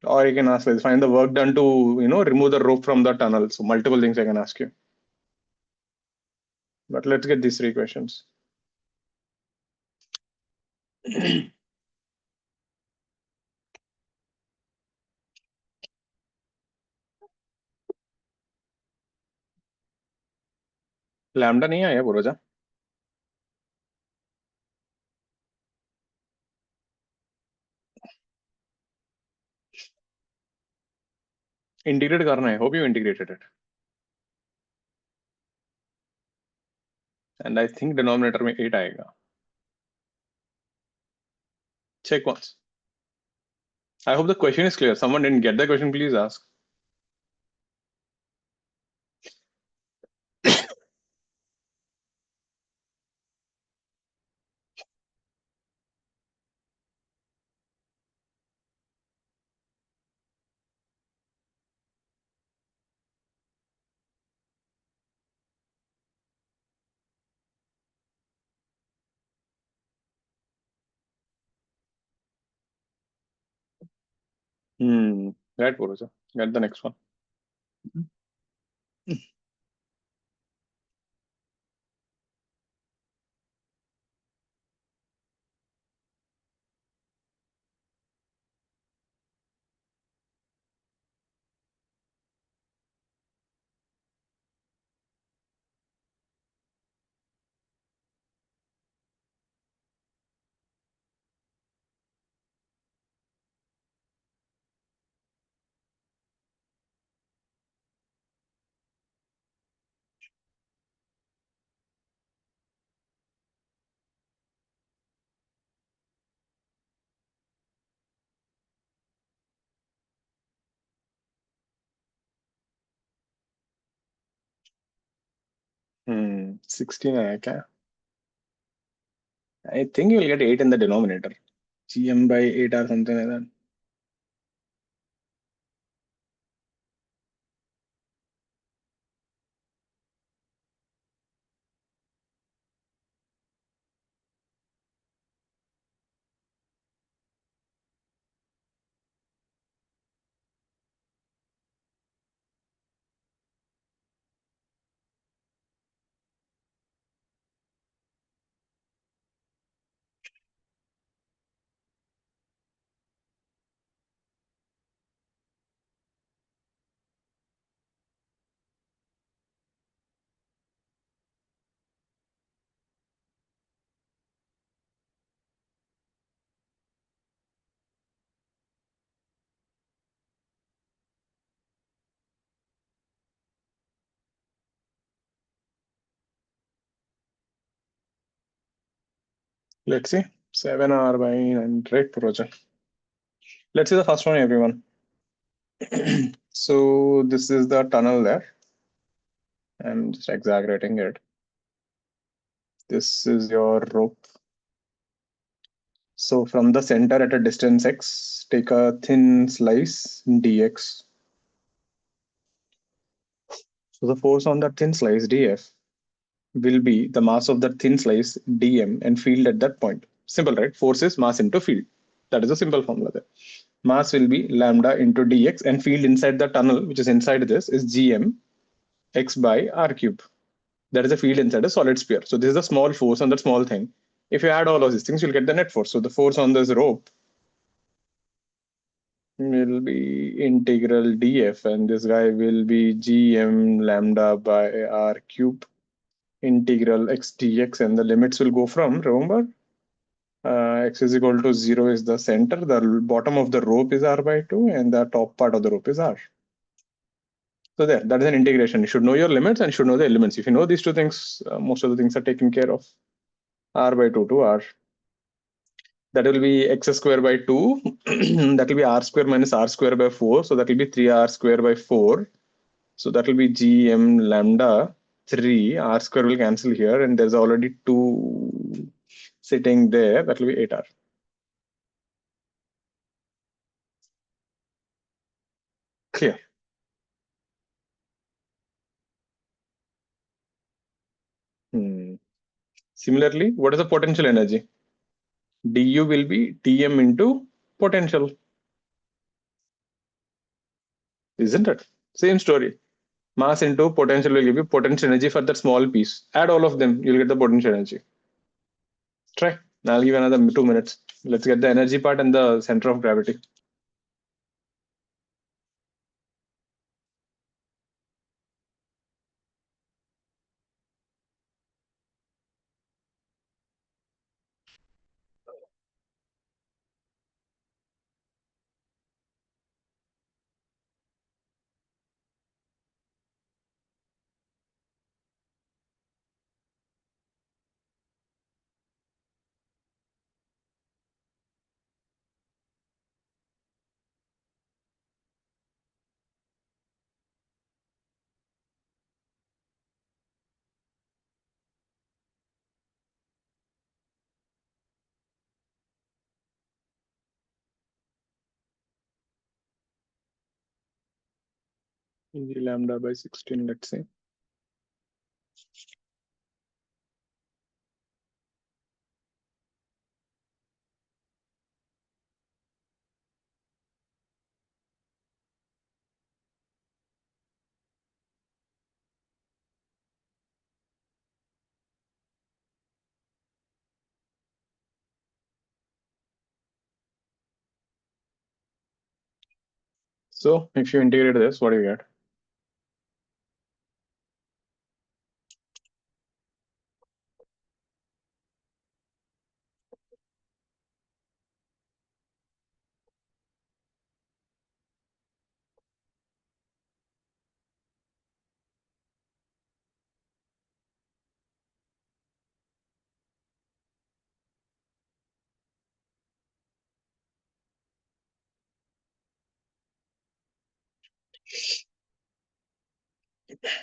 Or you can ask, let's find the work done to, remove the rope from the tunnel. So multiple things I can ask you. But let's get these three questions. Lambda नहीं आया पुरोजा integrate करना है hope you integrated it and I think denominator में 8 आएगा check once. I hope the question is clear. Someone didn't get the question, please ask. Right, Puroja. Get the next one. Hmm. 16 आया क्या? I think you will get 8 in the denominator. GM by 8 or something like that. Let's see. 7R by 9. Right, Puroja. Let's see the first one, everyone. So this is the tunnel there. I'm just exaggerating it. This is your rope. So from the center at a distance x, take a thin slice dx. So the force on that thin slice df will be the mass of that thin slice dm and field at that point. Simple, right? Force is mass into field. That is a simple formula there. Mass will be lambda into dx and field inside the tunnel, which is inside this, is gm x by r cube. there is a field inside a solid sphere. So this is a small force on that small thing. If you add all of these things, you'll get the net force. So the force on this rope will be integral df, and this guy will be gm lambda by r cube integral x dx, and the limits will go from, remember, x is equal to 0 is the center, the bottom of the rope is r by 2, and the top part of the rope is r. So there, that is an integration. You should know your limits and you should know the elements. If you know these two things, most of the things are taken care of. R by 2 to r. That will be x square by 2. That will be r square minus r square by 4. So that will be 3r square by 4. So that will be gm lambda 3. R square will cancel here, and there's already 2 sitting there. That will be 8r. Clear. Similarly, what is the potential energy? Du will be Tm into potential. Isn't it? Same story. Mass into potential will give you potential energy for that small piece. Add all of them, you'll get the potential energy. Try. I'll give another 2 minutes. Let's get the energy part and the center of gravity. G lambda by 16, let's say. So if you integrate this, what do you get?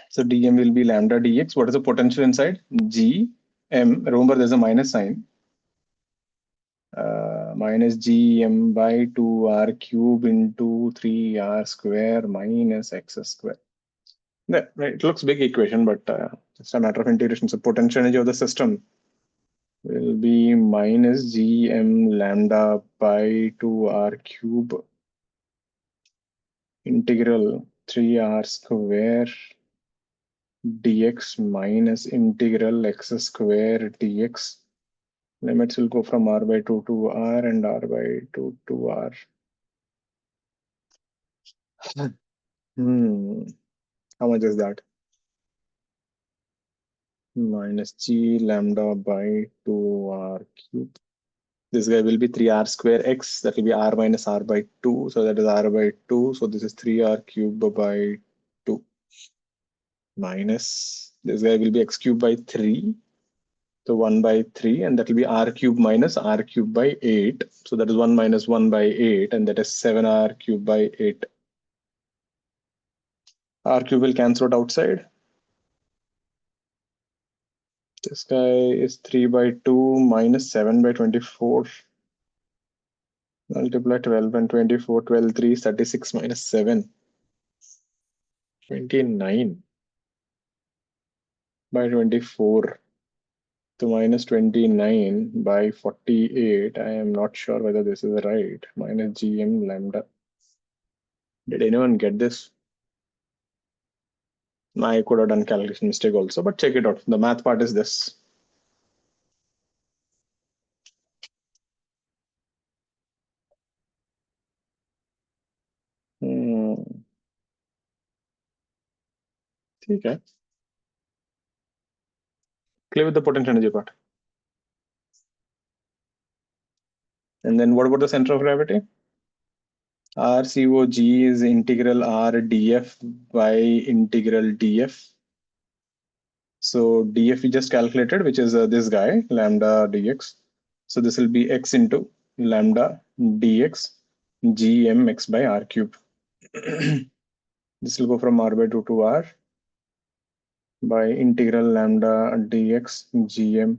So dm will be lambda dx. What is the potential inside? G m. Remember, there's a minus sign. Minus gm by 2r cube into 3r square minus x square. Yeah, right. It looks big equation, but it's a matter of integration. So potential energy of the system will be minus gm lambda by 2r cube integral 3r square dx minus integral x square dx. Limits will go from r by 2 to r and r by 2 to r. How much is that? Minus g lambda by 2r cube. This guy will be 3r square x. That will be r minus r by 2. So that is r by 2. So this is 3r cube by 2. Minus this guy will be x cube by 3. So 1 by 3. And that will be r cube minus r cube by 8. So that is 1 minus 1 by 8. And that is 7r cube by 8. R cube will cancel out outside. This guy is 3 by 2 minus 7 by 24. Multiply 12 and 24. 12, 3 is 36 minus 7. 29 by 24. So minus 29 by 48. I am not sure whether this is right. Minus gm lambda. Did anyone get this? I could have done calculation mistake also, but check it out. The math part is this. ठीक है. Clear with the potential energy part. And then what about the center of gravity? RCOG is integral R df by integral df. So df we just calculated, which is this guy, lambda dx. So this will be x into lambda dx gmx by r cube. This will go from r by 2 to r by integral lambda dx gm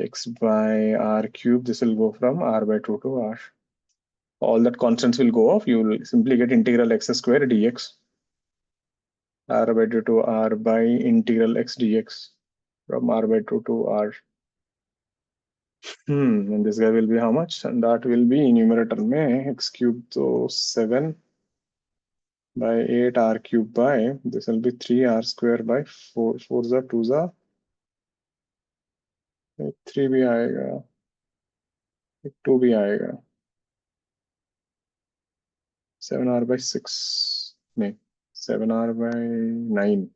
x by r cube. This will go from r by 2 to r. All that constants will go off. You will simply get integral x square dx r by 2 to r by integral x dx from r by 2 to r. And this guy will be how much? And that will be numerator में x cube to 7 by 8 r cube by, this will be 3 r square by 4. 4 za 2 za 3 भी आएगा, 2 भी आएगा, 7r by 6 नहीं 7r by 9.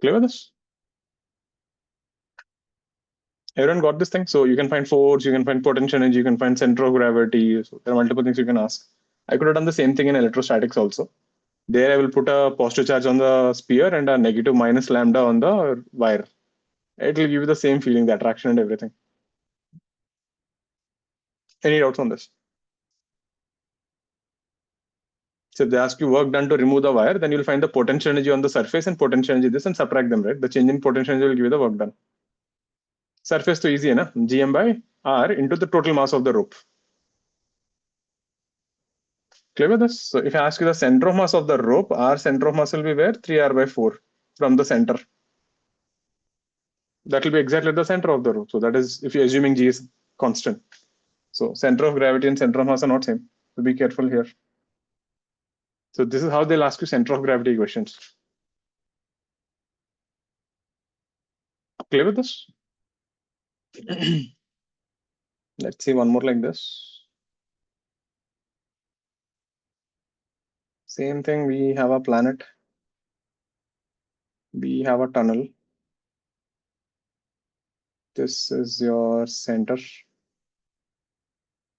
Clear with this? Everyone got this thing? So you can find force, you can find potential energy, you can find center of gravity. So there are multiple things you can ask. I could have done the same thing in electrostatics also. There I will put a positive charge on the sphere and a negative minus lambda on the wire. It will give you the same feeling, the attraction and everything. Any doubts on this? So if they ask you work done to remove the wire, then you'll find the potential energy on the surface and potential energy this and subtract them, right? The change in potential energy will give you the work done. Surface to easy, na? Gm by r into the total mass of the rope. Clear with this? So if I ask you the center of mass of the rope, r center of mass will be where? 3r by 4 from the center. That will be exactly the center of the rope. So that is if you're assuming g is constant. So center of gravity and center of mass are not same. So be careful here. So this is how they'll ask you center of gravity questions. Clear with this? Let's see one more like this. Same thing, we have a planet. We have a tunnel. This is your center.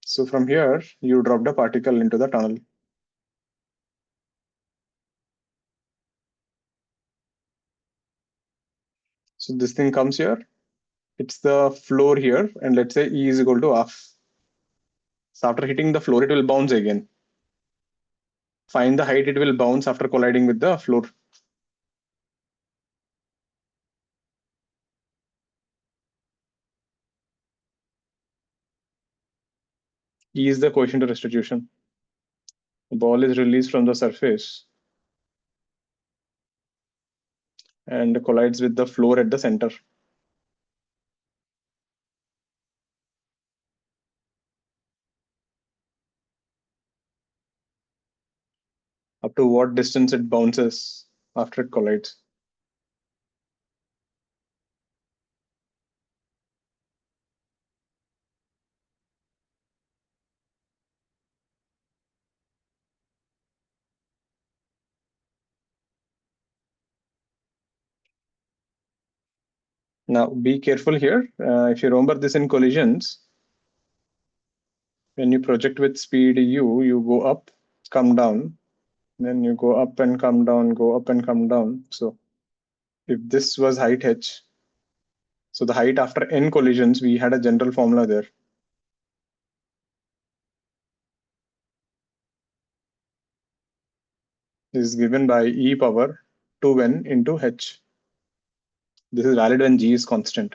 So from here, you dropped a particle into the tunnel. So this thing comes here. It's the floor here, and let's say E is equal to half. So after hitting the floor, it will bounce again. Find the height it will bounce after colliding with the floor. E is the coefficient of restitution. The ball is released from the surface and collides with the floor at the center. Up to what distance it bounces after it collides. Now be careful here. If you remember this in collisions, when you project with speed u, you go up, come down, then you go up and come down, go up and come down. So if this was height h, so the height after n collisions, we had a general formula there. This is given by e power 2n into h. This is valid when g is constant.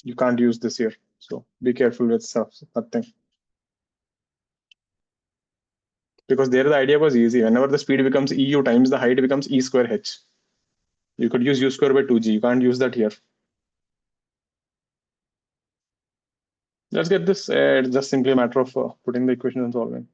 You can't use this here. So be careful with that thing. Because there the idea was easy. Whenever the speed becomes eu times the height becomes e square h. You could use u square by 2g. You can't use that here. Let's get this. It's just simply a matter of putting the equation and solving.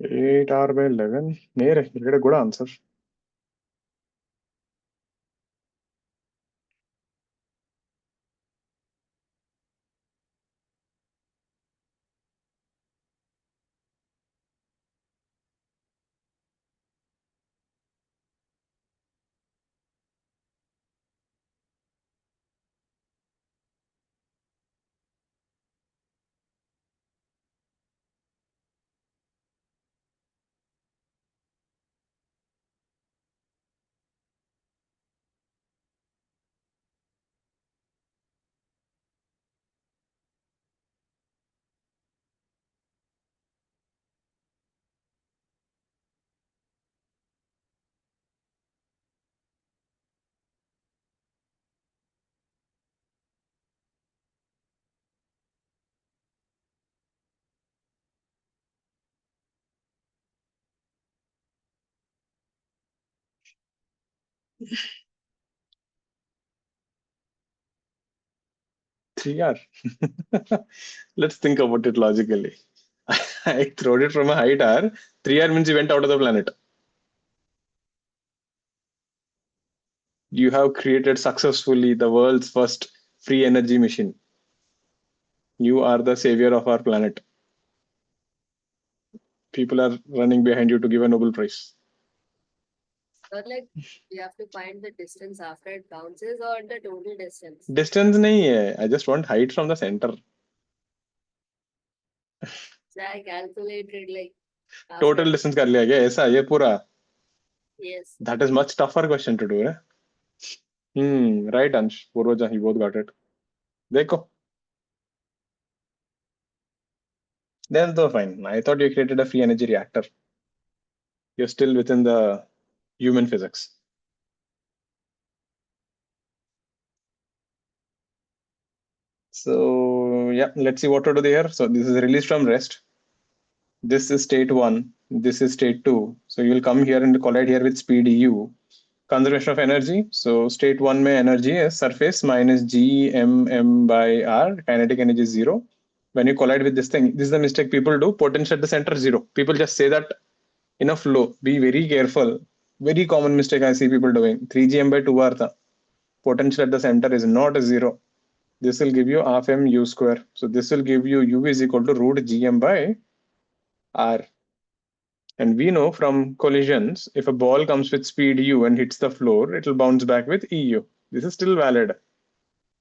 Eight hour by 11. You get a good answer. Three hour. Let's think about it logically. I throwed it from a height hour. 3 hour means you went out of the planet. You have created successfully the world's first free energy machine. You are the savior of our planet. People are running behind you to give a Nobel Prize. Or like you have to find the distance after it bounces or the total distance. Distance nahi hai. I just want height from the center. So I calculated like Total distance कर लिया क्या ऐसा ये पूरा? Yes. That is much tougher question to do. Right, Ansh. Purvaja, you both got it. देखो. Then though fine. I thought you created a free energy reactor. You're still within the human physics. So yeah, let's see what to do there. So this is released from rest. This is state 1. This is state 2. So you'll come here and collide here with speed u. Conservation of energy. So state 1 mein energy is surface minus g by r. Kinetic energy is 0. When you collide with this thing, this is the mistake people do. Potential at the center 0. People just say that in a flow. Be very careful. Very common mistake I see people doing. 3gm by 2r tha. Potential at the center is not a 0. This will give you half m u square. So this will give you u is equal to root gm by r. And we know from collisions, if a ball comes with speed u and hits the floor, it will bounce back with eu. This is still valid.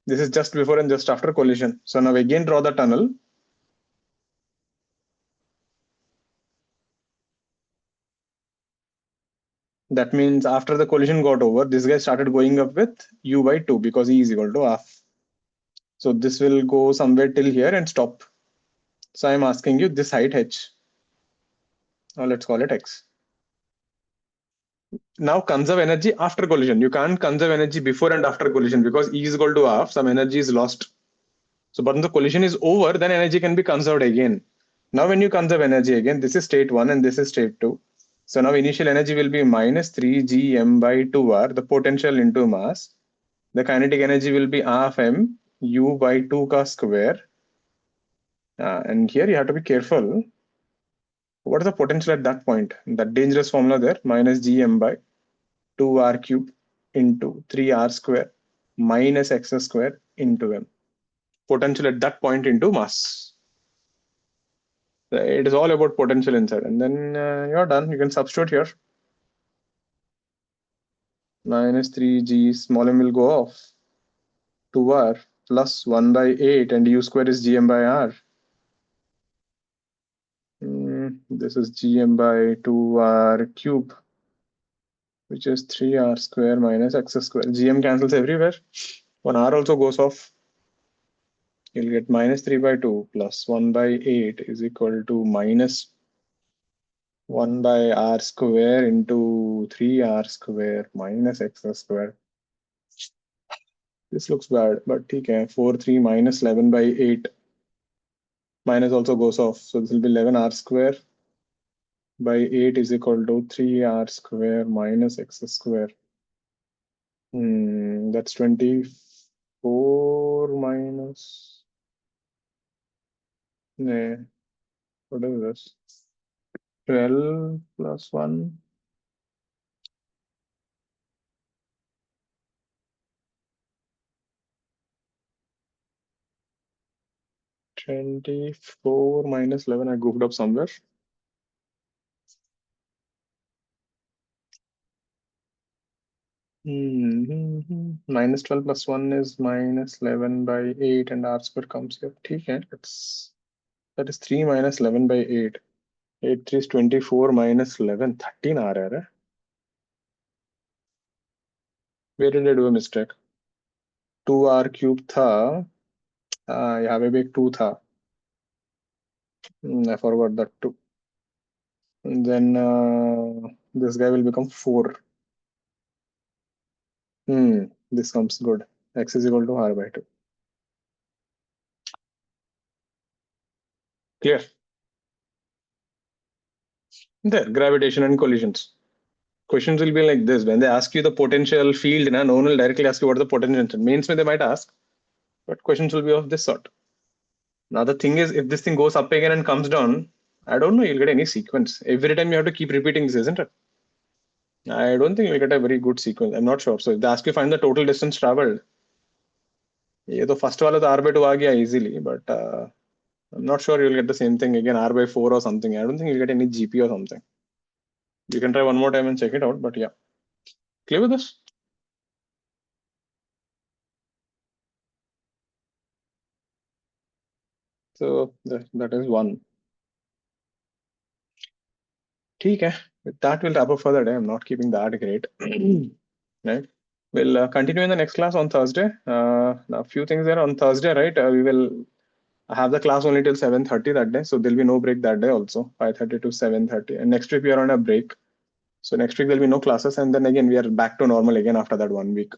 This is just before and just after collision. So now again draw the tunnel. That means after the collision got over, this guy started going up with u by 2 because e is equal to half. So this will go somewhere till here and stop. So I'm asking you this height h. Now let's call it x. Now conserve energy after collision. You can't conserve energy before and after collision because E is equal to half, some energy is lost. So but when the collision is over, then energy can be conserved again. Now when you conserve energy again, this is state 1 and this is state 2. So now initial energy will be minus 3gm by 2r, the potential into mass. The kinetic energy will be half m u by 2 ka square. And here you have to be careful. What is the potential at that point? That dangerous formula there, minus gm by 2r cube into 3r square minus x square into m. potential at that point into mass. It is all about potential inside, and then you're done. You can substitute here. Minus 3g small m will go off. 2r plus 1 by 8 and u square is gm by r. This is gm by 2r cube, which is 3r square minus x square. Gm cancels everywhere. 1r also goes off. You'll get minus 3 by 2 plus 1 by 8 is equal to minus 1 by r square into 3r square minus x square. This looks bad, but okay. 4, 3 minus 11 by 8. Minus also goes off. So this will be 11r square by 8 is equal to 3r square minus x square. That's 24 minus. Nah. What is this? 12 plus 1. $24 minus 11. I goofed up somewhere. Minus 12 plus 1 is minus 11 by 8 and r square comes here. Okay, that is 3 minus 11 by 8. 8 3 is 24 minus 11. 13 आ रहा है. Where did I do a mistake? 2r cube था. यहाँ पे भी एक 2 था. I forgot that 2. And then this guy will become 4. This comes good. X is equal to r by 2. Clear? There, gravitation and collisions. Questions will be like this. When they ask you the potential field, no one will directly ask you what the potential. Mains they might ask, but questions will be of this sort. Now the thing is, if this thing goes up again and comes down, I don't know you'll get any sequence. Every time you have to keep repeating this, isn't it? I don't think you'll get a very good sequence. I'm not sure. So if they ask you find the total distance traveled, ये तो first वाला तो r by 2 आ गया easily, but I'm not sure you'll get the same thing again, r by 4 or something. I don't think you'll get any GP or something. You can try one more time and check it out, but yeah. Clear with this? So that is one. Okay, with that we'll wrap up for the day. I'm not keeping that great. Right? We'll continue in the next class on Thursday. Now, a few things there on Thursday, right? We will have the class only till 7:30 that day. So there'll be no break that day also, 5:30 to 7:30. And next week we are on a break. So next week there'll be no classes. And then again, we are back to normal again after that 1 week.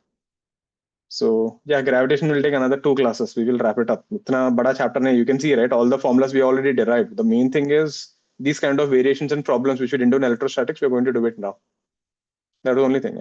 So yeah, gravitation will take another 2 classes. We will wrap it up. Itna bada chapter nahi, you can see, right? All the formulas we already derived. The main thing is these kind of variations and problems which we didn't do in electrostatics, we're going to do it now. That's the only thing.